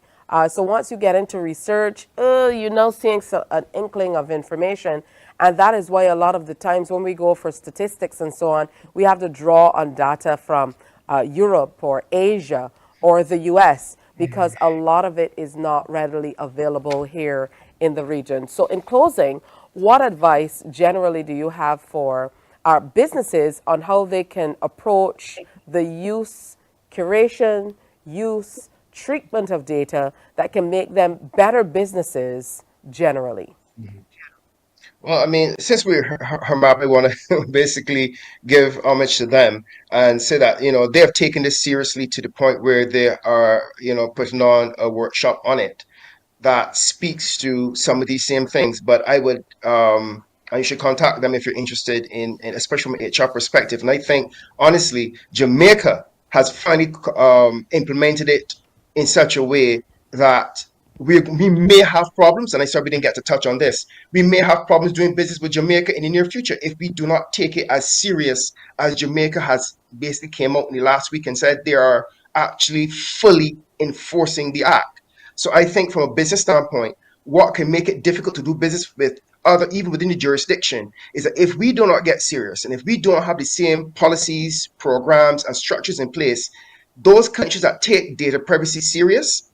So once you get into research, you're now seeing an inkling of information. And that is why a lot of the times when we go for statistics and so on, we have to draw on data from Europe or Asia or the US, because a lot of it is not readily available here in the region. So in closing, what advice generally do you have for our businesses on how they can approach the use, curation, use, treatment of data that can make them better businesses generally? Well, I mean, since we're HERMAP, I want to basically give homage to them and say that, they have taken this seriously to the point where they are, putting on a workshop on it that speaks to some of these same things. But I would, you should contact them if you're interested in especially from an HR perspective. And I think, honestly, Jamaica has finally implemented it in such a way that we may have problems, and I said we didn't get to touch on this. We may have problems doing business with Jamaica in the near future if we do not take it as serious as Jamaica has basically came out in the last week and said they are actually fully enforcing the act. So I think from a business standpoint, what can make it difficult to do business with even within the jurisdiction, is that if we do not get serious and if we don't have the same policies, programs, and structures in place, those countries that take data privacy serious,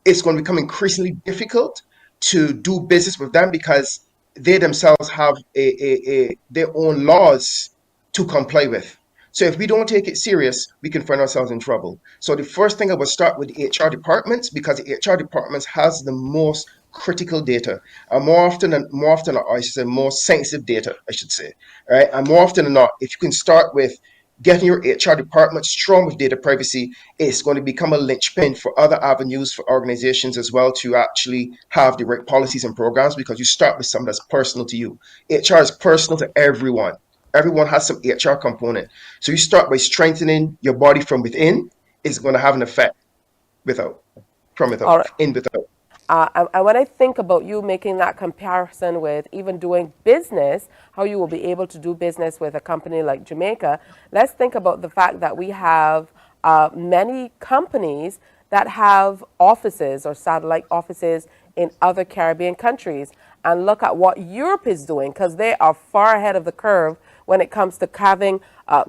it's going to become increasingly difficult to do business with them because they themselves have their own laws to comply with. So if we don't take it serious, we can find ourselves in trouble. So the first thing I would start with the HR departments, because the HR departments has the most critical data, and more often, I should say, more sensitive data, I should say, right? And more often than not, if you can start with getting your HR department strong with data privacy, it's going to become a linchpin for other avenues for organizations as well to actually have the right policies and programs, because you start with something that's personal to you. HR is personal to everyone. Everyone has some HR component. So you start by strengthening your body from within. It's going to have an effect from without, right. In without. And when I think about you making that comparison with even doing business, how you will be able to do business with a company like Jamaica, let's think about the fact that we have many companies that have offices or satellite offices in other Caribbean countries and look at what Europe is doing, because they are far ahead of the curve when it comes to having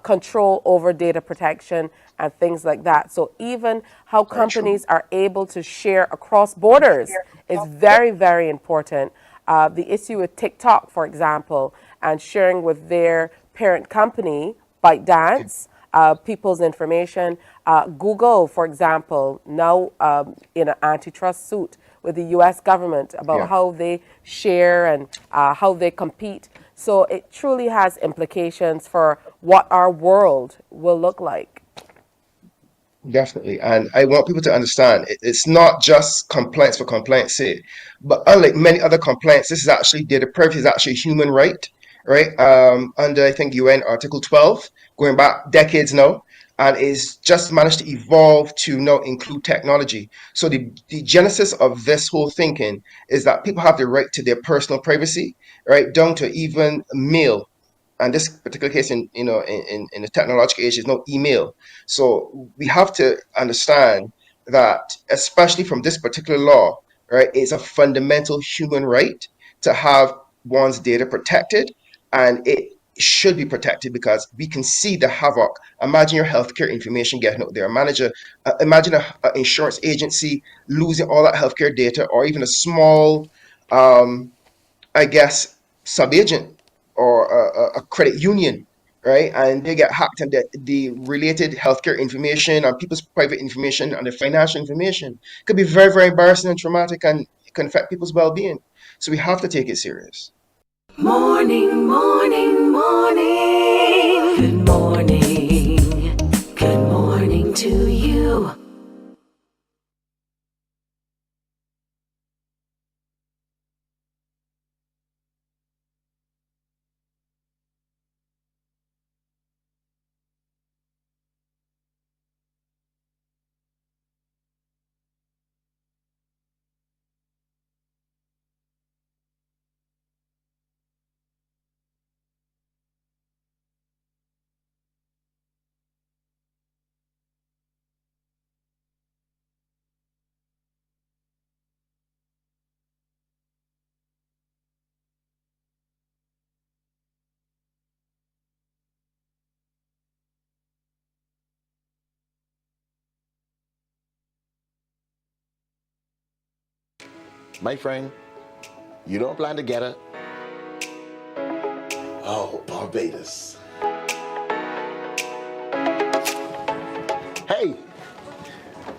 control over data protection and things like that. So even how companies are able to share across borders is very, very important. The issue with TikTok, for example, and sharing with their parent company, ByteDance, people's information. Google, for example, now in an antitrust suit with the U.S. government about how they share and how they compete. So it truly has implications for what our world will look like. Definitely. And I want people to understand it's not just compliance for compliance sake, but unlike many other compliance, this is actually data privacy is actually a human right, right? Under, I think, UN Article 12, going back decades now, and is just managed to evolve to now include technology. So the genesis of this whole thinking is that people have the right to their personal privacy, right, down to even mail. And this particular case in the technological age is no email. So we have to understand that, especially from this particular law, right, it's a fundamental human right to have one's data protected, and it should be protected because we can see the havoc. Imagine your healthcare information getting out there. Imagine an insurance agency losing all that healthcare data, or even a small, sub-agent or a credit union, right? And they get hacked, and the related healthcare information and people's private information and their financial information could be very, very embarrassing and traumatic, and it can affect people's well-being. So we have to take it serious. Morning, morning, morning. Good morning. Good morning to you. My friend, you don't plan to get it? Oh, Barbados. Hey,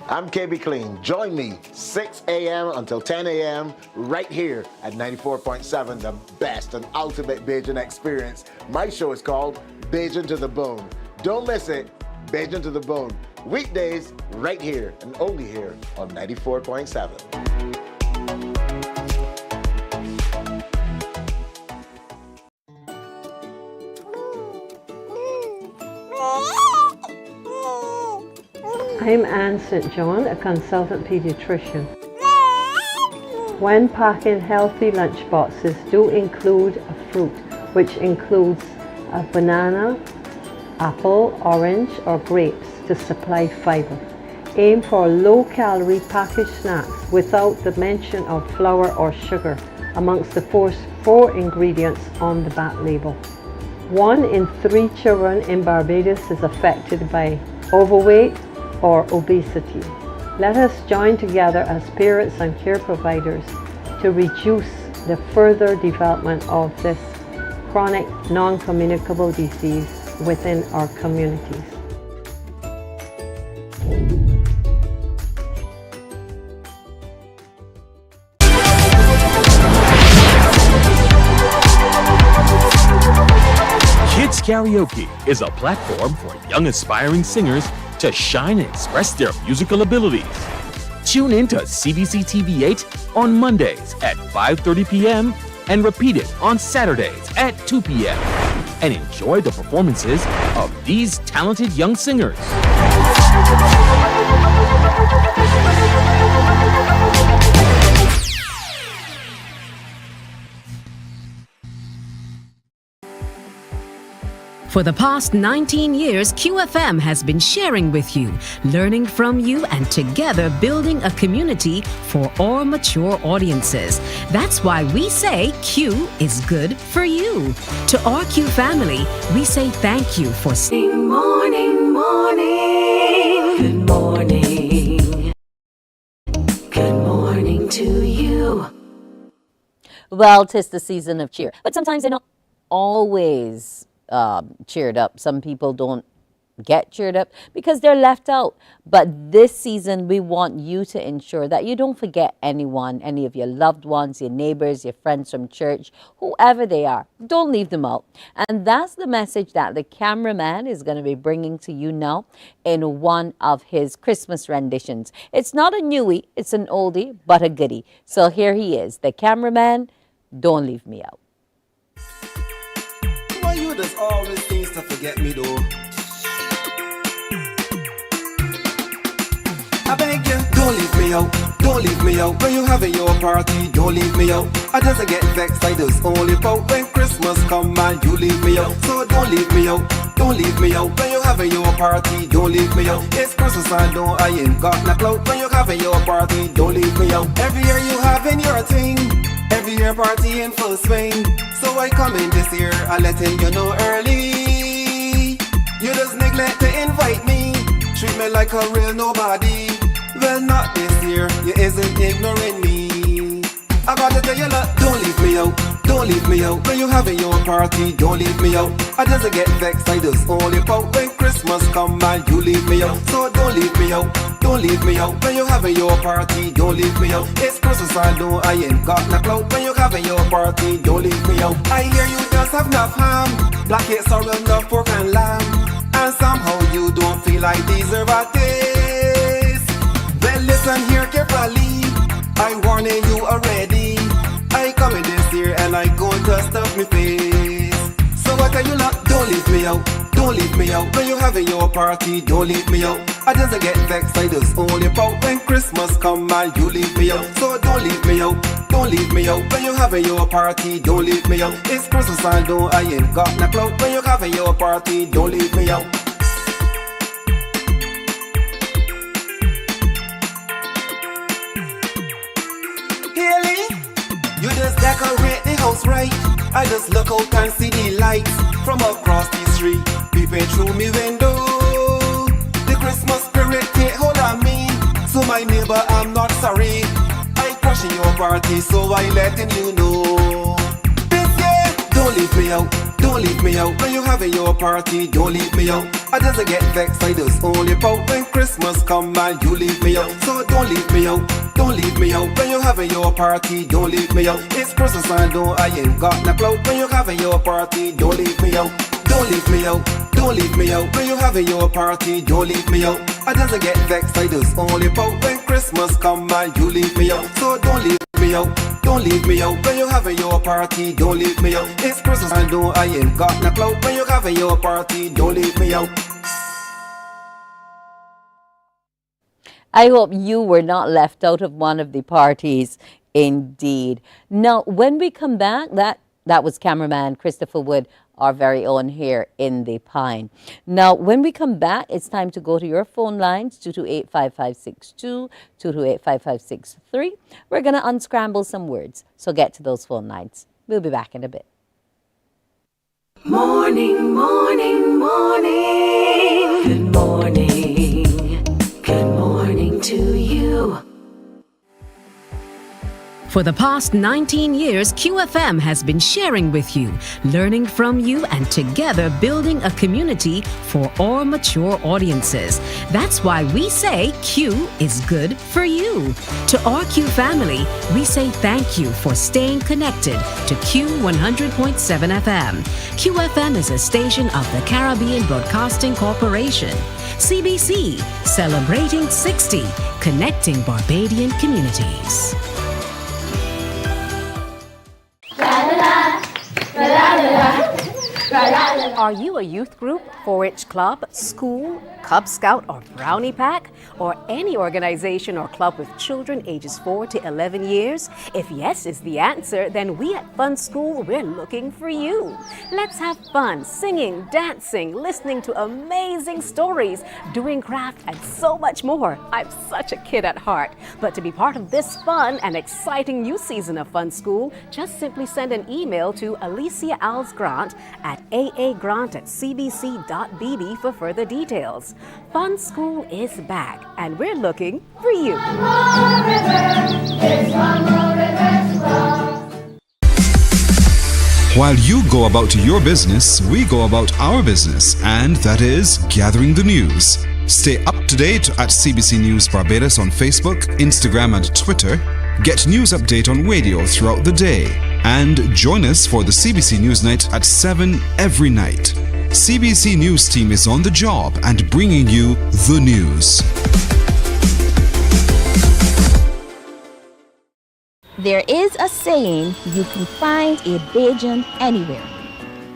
I'm KB Clean. Join me 6 a.m. until 10 a.m. right here at 94.7, the best and ultimate Bejing experience. My show is called Bejing to the Bone. Don't miss it. Bejing to the Bone. Weekdays right here and only here on 94.7. I'm Anne St. John, a consultant pediatrician. When packing healthy lunch boxes, do include a fruit, which includes a banana, apple, orange, or grapes to supply fiber. Aim for low-calorie packaged snacks without the mention of flour or sugar amongst the four ingredients on the back label. 1 in 3 children in Barbados is affected by overweight or obesity. Let us join together as parents and care providers to reduce the further development of this chronic non-communicable disease within our communities. Kids Karaoke is a platform for young aspiring singers to shine and express their musical abilities. Tune in to CBC TV8 on Mondays at 5:30 p.m. and repeat it on Saturdays at 2 p.m. and enjoy the performances of these talented young singers. For the past 19 years, QFM has been sharing with you, learning from you, and together building a community for all mature audiences. That's why we say Q is good for you. To our Q family, we say thank you for Morning, morning. Good morning. Good morning to you. Well, 'tis the season of cheer, but sometimes they're not always cheered up. Some people don't get cheered up because they're left out. But this season, we want you to ensure that you don't forget anyone, any of your loved ones, your neighbors, your friends from church, whoever they are. Don't leave them out. And that's the message that the cameraman is going to be bringing to you now in one of his Christmas renditions. It's not a newie, it's an oldie, but a goodie. So here he is, the cameraman. Don't leave me out. Why you there's always things to forget me though? I beg you, don't leave me out, don't leave me out. When you having your party, don't leave me out. I just get vexed, I just only pout when Christmas come and you leave me out. So don't leave me out, don't leave me out. When you having your party, don't leave me out. It's Christmas and I ain't got no clout. When you having your party, don't leave me out. Every year you having your thing, every year party in full swing. So I come in this year, I letting you know early. You just neglect to invite me, treat me like a real nobody. Well, not this year, you isn't ignoring me. I gotta tell you that, don't leave me out, don't leave me out. When you having your party, don't leave me out. I just get vexed, I just only pout when Christmas come and you leave me out. So don't leave me out, don't leave me out. When you having your party, don't leave me out. It's Christmas, I know I ain't got no clout. When you having your party, don't leave me out. I hear you just have enough ham, black eggs, sorrel, enough pork and lamb. And somehow you don't feel like deserve a taste. Well, listen here carefully, I warning you already. I come in this year and I going to stuff me face. So what tell you lot, don't leave me out, don't leave me out. When you having your party, don't leave me out. I just get vexed, I just only pout when Christmas come and you leave me out. So don't leave me out, don't leave me out. When you having your party, don't leave me out. It's Christmas and I ain't got no clout. When you having your party, don't leave me out. You just decorate the house right. I just look out and see the lights from across the street, peeping through me window. The Christmas spirit take hold of me, so my neighbor, I'm not sorry. I crashing your party, so I letting you know. This year, don't leave me out, don't leave me out. When you having your party, don't leave me out. I just get vexed, I just only pout when Christmas come and you leave me out. So don't leave me out, don't leave me out. When you having your party, don't leave me out. It's Christmas and I ain't got no clout. When you having your party, don't leave me out. Don't leave me out, don't leave me out. When you having your party, don't leave me out. I just get vexed, I just only pout when Christmas come and you leave me out. So don't leave me out, don't leave me out. When you having your party, don't leave me out. It's Christmas and I ain't got no clout. When you having your party, don't leave me out. I hope you were not left out of one of the parties, indeed. Now, when we come back, that was cameraman Christopher Wood, our very own here in the Pine. Now, when we come back, it's time to go to your phone lines, 228-5562, 228-5563. We're going to unscramble some words, so get to those phone lines. We'll be back in a bit. Morning, morning, morning. Good morning. Good morning to you. For the past 19 years, QFM has been sharing with you, learning from you, and together building a community for all mature audiences. That's why we say Q is good for you. To our Q family, we say thank you for staying connected to Q 100.7 FM. QFM is a station of the Caribbean Broadcasting Corporation. CBC, celebrating 60, connecting Barbadian communities. Are you a youth group, 4-H club, school, Cub Scout, or Brownie Pack? Or any organization or club with children ages 4 to 11 years? If yes is the answer, then we at Fun School, we're looking for you. Let's have fun singing, dancing, listening to amazing stories, doing craft, and so much more. I'm such a kid at heart. But to be part of this fun and exciting new season of Fun School, just simply send an email to Alicia Alves Grant at aa.grant@cbc.bb for further details. Fun School is back, and we're looking for you. While you go about your business, we go about our business, and that is gathering the news. Stay up to date at CBC News Barbados on Facebook, Instagram, and Twitter. Get news update on radio throughout the day. And join us for the CBC News Night at 7 every night. CBC News team is on the job and bringing you the news. There is a saying, you can find a Bejan anywhere.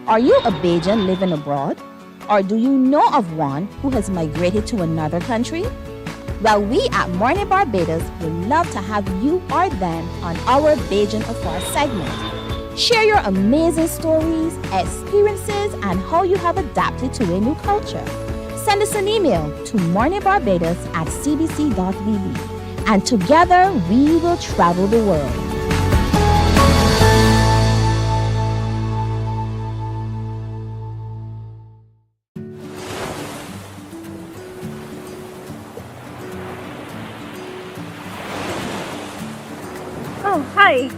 Are you a Bejan living abroad? Or do you know of one who has migrated to another country? Well, we at Mornin Barbados would love to have you or them on our Bejan Abroad segment. Share your amazing stories, experiences, and how you have adapted to a new culture. Send us an email to morninbarbados@cbc.bb, and together we will travel the world. Oh, hi.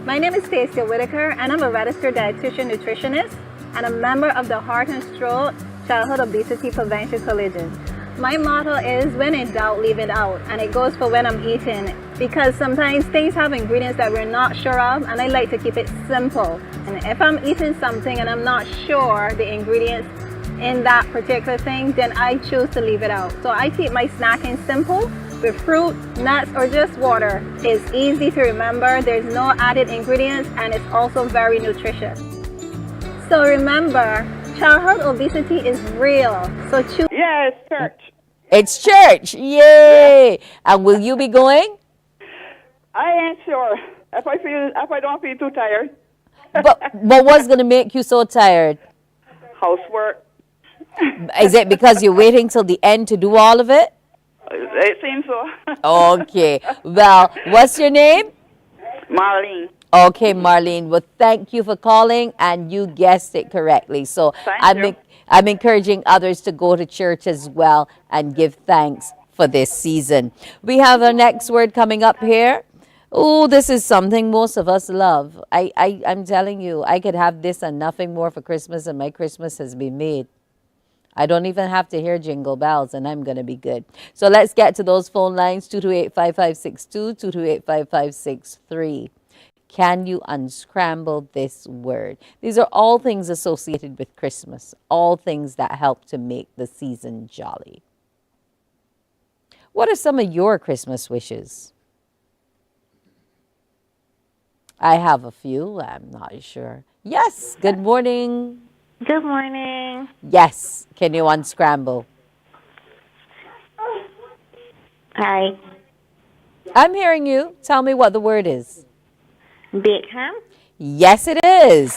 My name is Stacia Whitaker, and I'm a registered dietitian nutritionist and a member of the Heart and Stroke Childhood Obesity Prevention Coalition. My motto is, when in doubt, leave it out, and it goes for when I'm eating, because sometimes things have ingredients that we're not sure of, and I like to keep it simple. And if I'm eating something and I'm not sure the ingredients in that particular thing, then I choose to leave it out. So I keep my snacking simple with fruit, nuts, or just water. It's easy to remember, there's no added ingredients, and it's also very nutritious. So remember, childhood obesity is real. So choose. Yeah, it's church. It's church. Yay! And will you be going? I ain't sure. If I don't feel too tired. But what's going to make you so tired? Housework. Is it because you're waiting till the end to do all of it? It seems so. Okay. Well, what's your name? Marlene. Okay, Marlene. Well, thank you for calling, and you guessed it correctly. So I'm encouraging others to go to church as well and give thanks for this season. We have our next word coming up here. Oh, this is something most of us love. I'm telling you, I could have this and nothing more for Christmas, and my Christmas has been made. I don't even have to hear jingle bells, and I'm going to be good. So let's get to those phone lines, 228-5562, 228-5563. Can you unscramble this word? These are all things associated with Christmas, all things that help to make the season jolly. What are some of your Christmas wishes? I have a few. I'm not sure. Yes, good morning. Good morning. Yes, can you unscramble? Hi. I'm hearing you. Tell me what the word is. Baked ham? Yes, it is.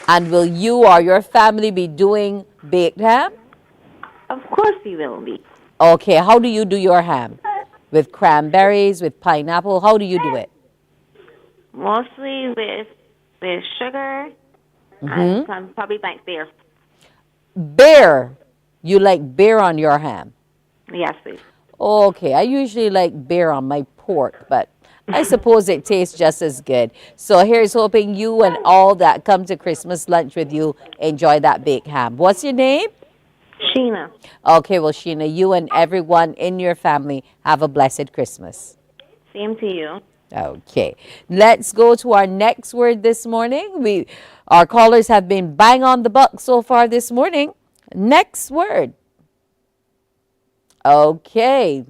And will you or your family be doing baked ham? Of course we will be. Okay, how do you do your ham? With cranberries, with pineapple? How do you do it? Mostly with sugar and some probably like beer. Beer? You like beer on your ham? Yes, please. Okay, I usually like beer on my pork, but I suppose it tastes just as good. So here's hoping you and all that come to Christmas lunch with you enjoy that baked ham. What's your name? Sheena. Okay, well, Sheena, you and everyone in your family have a blessed Christmas. Same to you. Okay, let's go to our next word this morning. Our callers have been bang on the buck so far this morning. Next word. Okay.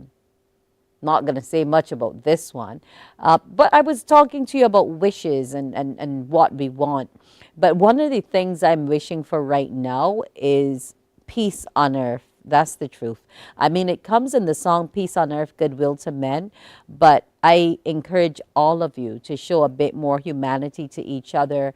not going to say much about this one. But I was talking to you about wishes and what we want. But one of the things I'm wishing for right now is peace on earth. That's the truth. I mean, it comes in the song Peace on Earth, Goodwill to Men, but I encourage all of you to show a bit more humanity to each other.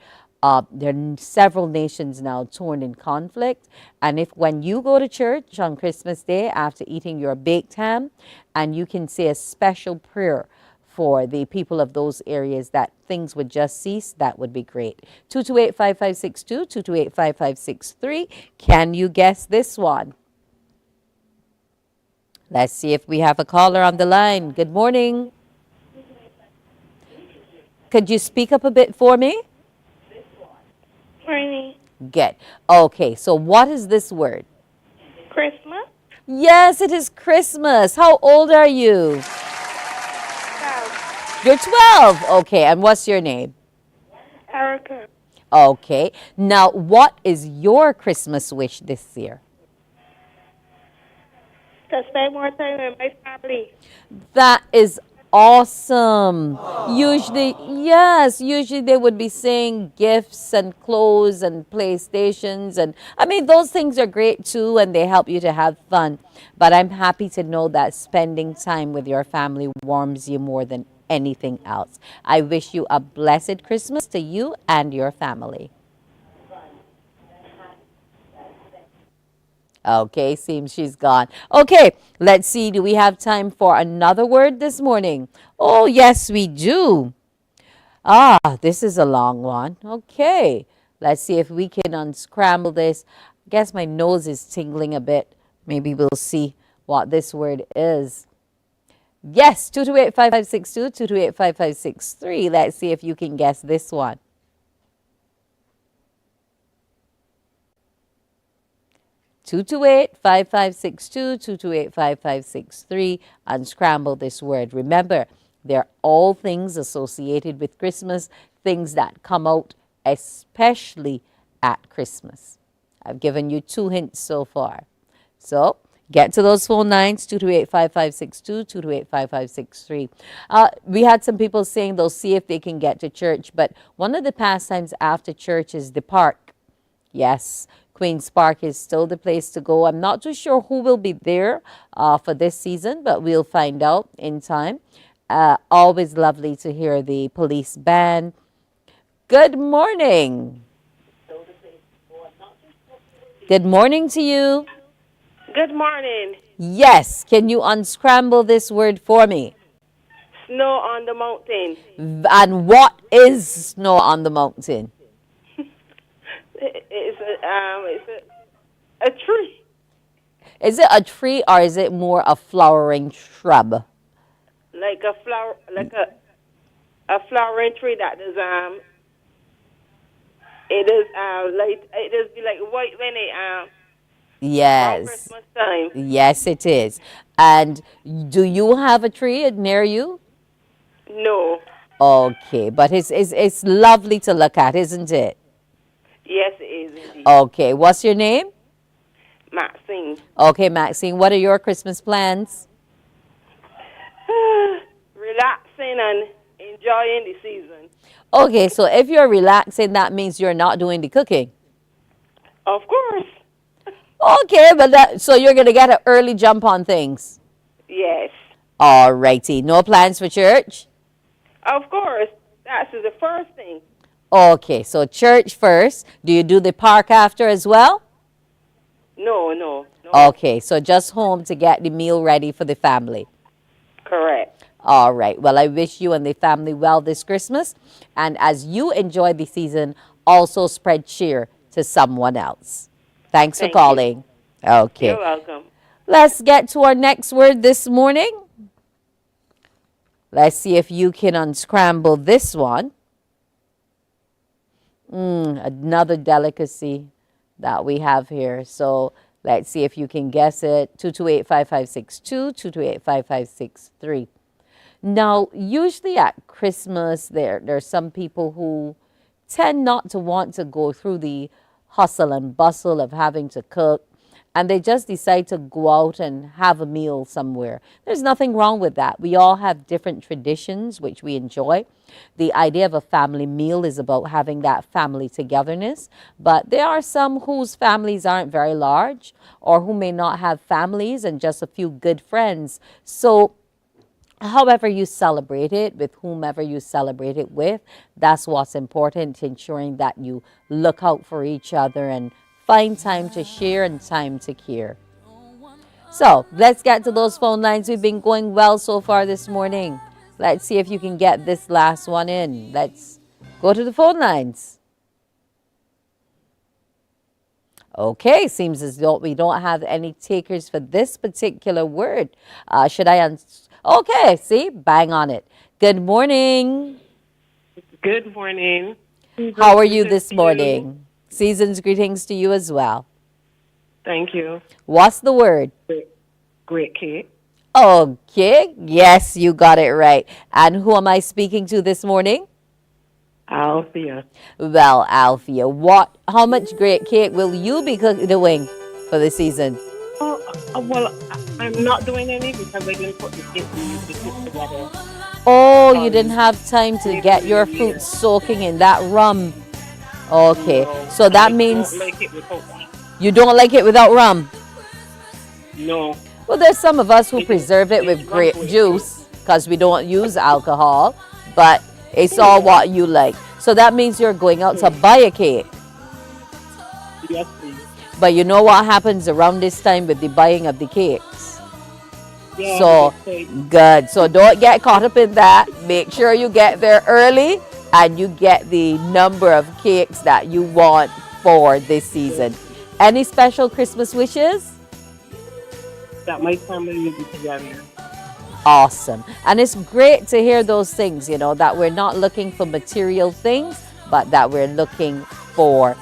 There are several nations now torn in conflict, and if when you go to church on Christmas Day after eating your baked ham, and you can say a special prayer for the people of those areas that things would just cease, that would be great. 228-5562, 228-5563. Can you guess this one? Let's see if we have a caller on the line. Good morning. Could you speak up a bit for me? Morning. Good. Okay, so what is this word? Christmas. Yes, it is Christmas. How old are you? 12. You're 12. Okay, and what's your name? Erica. Okay. Now, what is your Christmas wish this year? To spend more time with my family. That is awesome. Usually, yes, usually they would be saying gifts and clothes and PlayStations. And I mean, those things are great too, and they help you to have fun. But I'm happy to know that spending time with your family warms you more than anything else. I wish you a blessed Christmas to you and your family. Okay, seems she's gone. Okay, let's see. Do we have time for another word this morning? Oh, yes, we do. This is a long one. Okay, let's see if we can unscramble this. I guess my nose is tingling a bit. Maybe we'll see what this word is. Yes, 228-5562, 228-5563. Let's see if you can guess this one. Two 5562 228-5563. Unscramble this word. Remember, they're all things associated with Christmas, things that come out especially at Christmas. I've given you 2 hints so far. So get to those phone lines, 228-5562, 228-5563. We had some people saying they'll see if they can get to church, but one of the pastimes after church is the park. Yes, Queen's Park is still the place to go. I'm not too sure who will be there for this season, but we'll find out in time. Always lovely to hear the police band. Good morning. Good morning to you. Good morning. Yes, can you unscramble this word for me? Snow on the mountain. And what is snow on the mountain? It's a tree. Is it a tree or is it more a flowering shrub? Like a flower, like a flowering tree that is it is like white when it yes. Christmas time. Yes, it is. And do you have a tree near you? No. Okay, but it's lovely to look at, isn't it? Yes, it is indeed. Okay, what's your name? Maxine. Okay, Maxine, what are your Christmas plans? Relaxing and enjoying the season. Okay, so if you're relaxing, that means you're not doing the cooking. Of course. Okay, but so you're going to get an early jump on things. Yes. All righty. No plans for church? Of course. That's the first thing. Okay, so church first. Do you do the park after as well? No. Okay, so just home to get the meal ready for the family. Correct. All right. Well, I wish you and the family well this Christmas. And as you enjoy the season, also spread cheer to someone else. Thanks for calling. You. Okay. You're welcome. Let's get to our next word this morning. Let's see if you can unscramble this one. Another delicacy that we have here. So let's see if you can guess it. 228-5562, 228-5563. Now, usually at Christmas, there's some people who tend not to want to go through the hustle and bustle of having to cook. and they just decide to go out and have a meal somewhere. There's nothing wrong with that. We all have different traditions which we enjoy. The idea of a family meal is about having that family togetherness, but there are some whose families aren't very large or who may not have families and just a few good friends. So however you celebrate it, with whomever you celebrate it with, that's what's important, ensuring that you look out for each other and find time to share and time to care. So let's get to those phone lines. We've been going well so far this morning. Let's see if you can get this last one in. Let's go to the phone lines. Okay, seems as though we don't have any takers for this particular word. Should I okay, see, bang on it. Good morning. Good morning. How are you this morning? Season's greetings to you as well. Thank you. What's the word? Great cake. Okay, yes, you got it right. And who am I speaking to this morning? Althea. Well, Althea, how much great cake will you be doing for the season? Well, I'm not doing any because I didn't put the cake together. Oh, you didn't have time to get your fruit soaking in that rum. Okay, so that means you don't like it without rum? No. Well, there's some of us who preserve it with grape juice because we don't use alcohol, but it's all what you like. So that means you're going out to buy a cake. Yes, please. But you know what happens around this time with the buying of the cakes? Yeah, so, good. So don't get caught up in that. Make sure you get there early and you get the number of cakes that you want for this season. Any special Christmas wishes? That my family will be together. Awesome. And it's great to hear those things, you know, that we're not looking for material things, but that we're looking for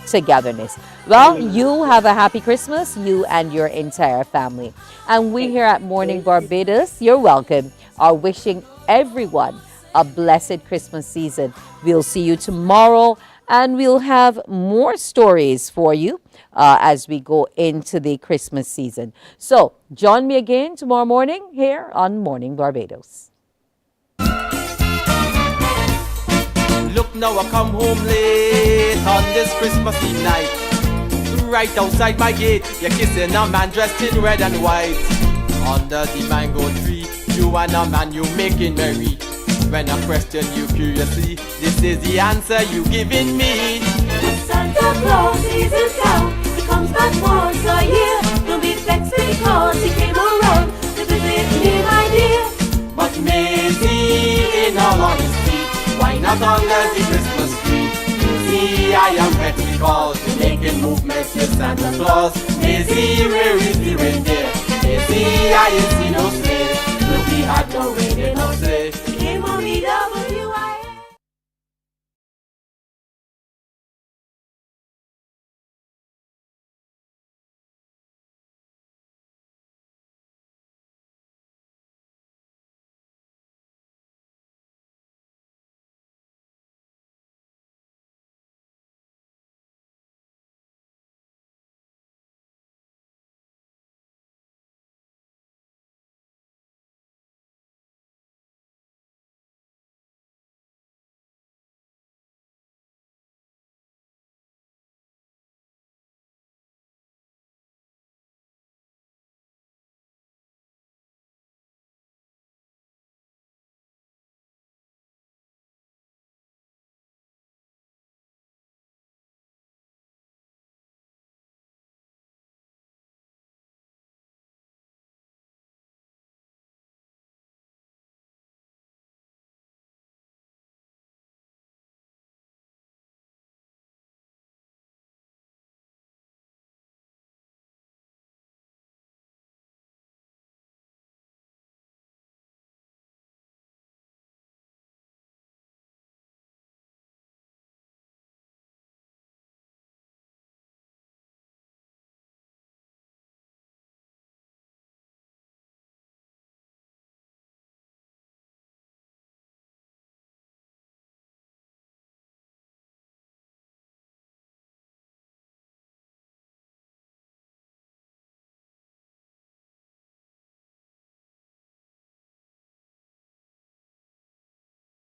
togetherness. Well, you have a happy Christmas, you and your entire family. And we here at Mornin Barbados, you're welcome, are wishing everyone a blessed Christmas season. We'll see you tomorrow, and we'll have more stories for you as we go into the Christmas season. So join me again tomorrow morning here on Mornin Barbados. Look now, I come home late on this Christmas Eve night. Right outside my gate, you're kissing a man dressed in red and white. Under the mango tree, you and a man, you making merry. When I question you curiously, this is the answer you giving me. Santa Claus is in town. He comes back once a year. Don't be vexed because he came around to visit me, my dear. But Maisie, in all honesty, why not under the Christmas tree? You see, I am ready because you're making movements with Santa Claus. Maisie, where is the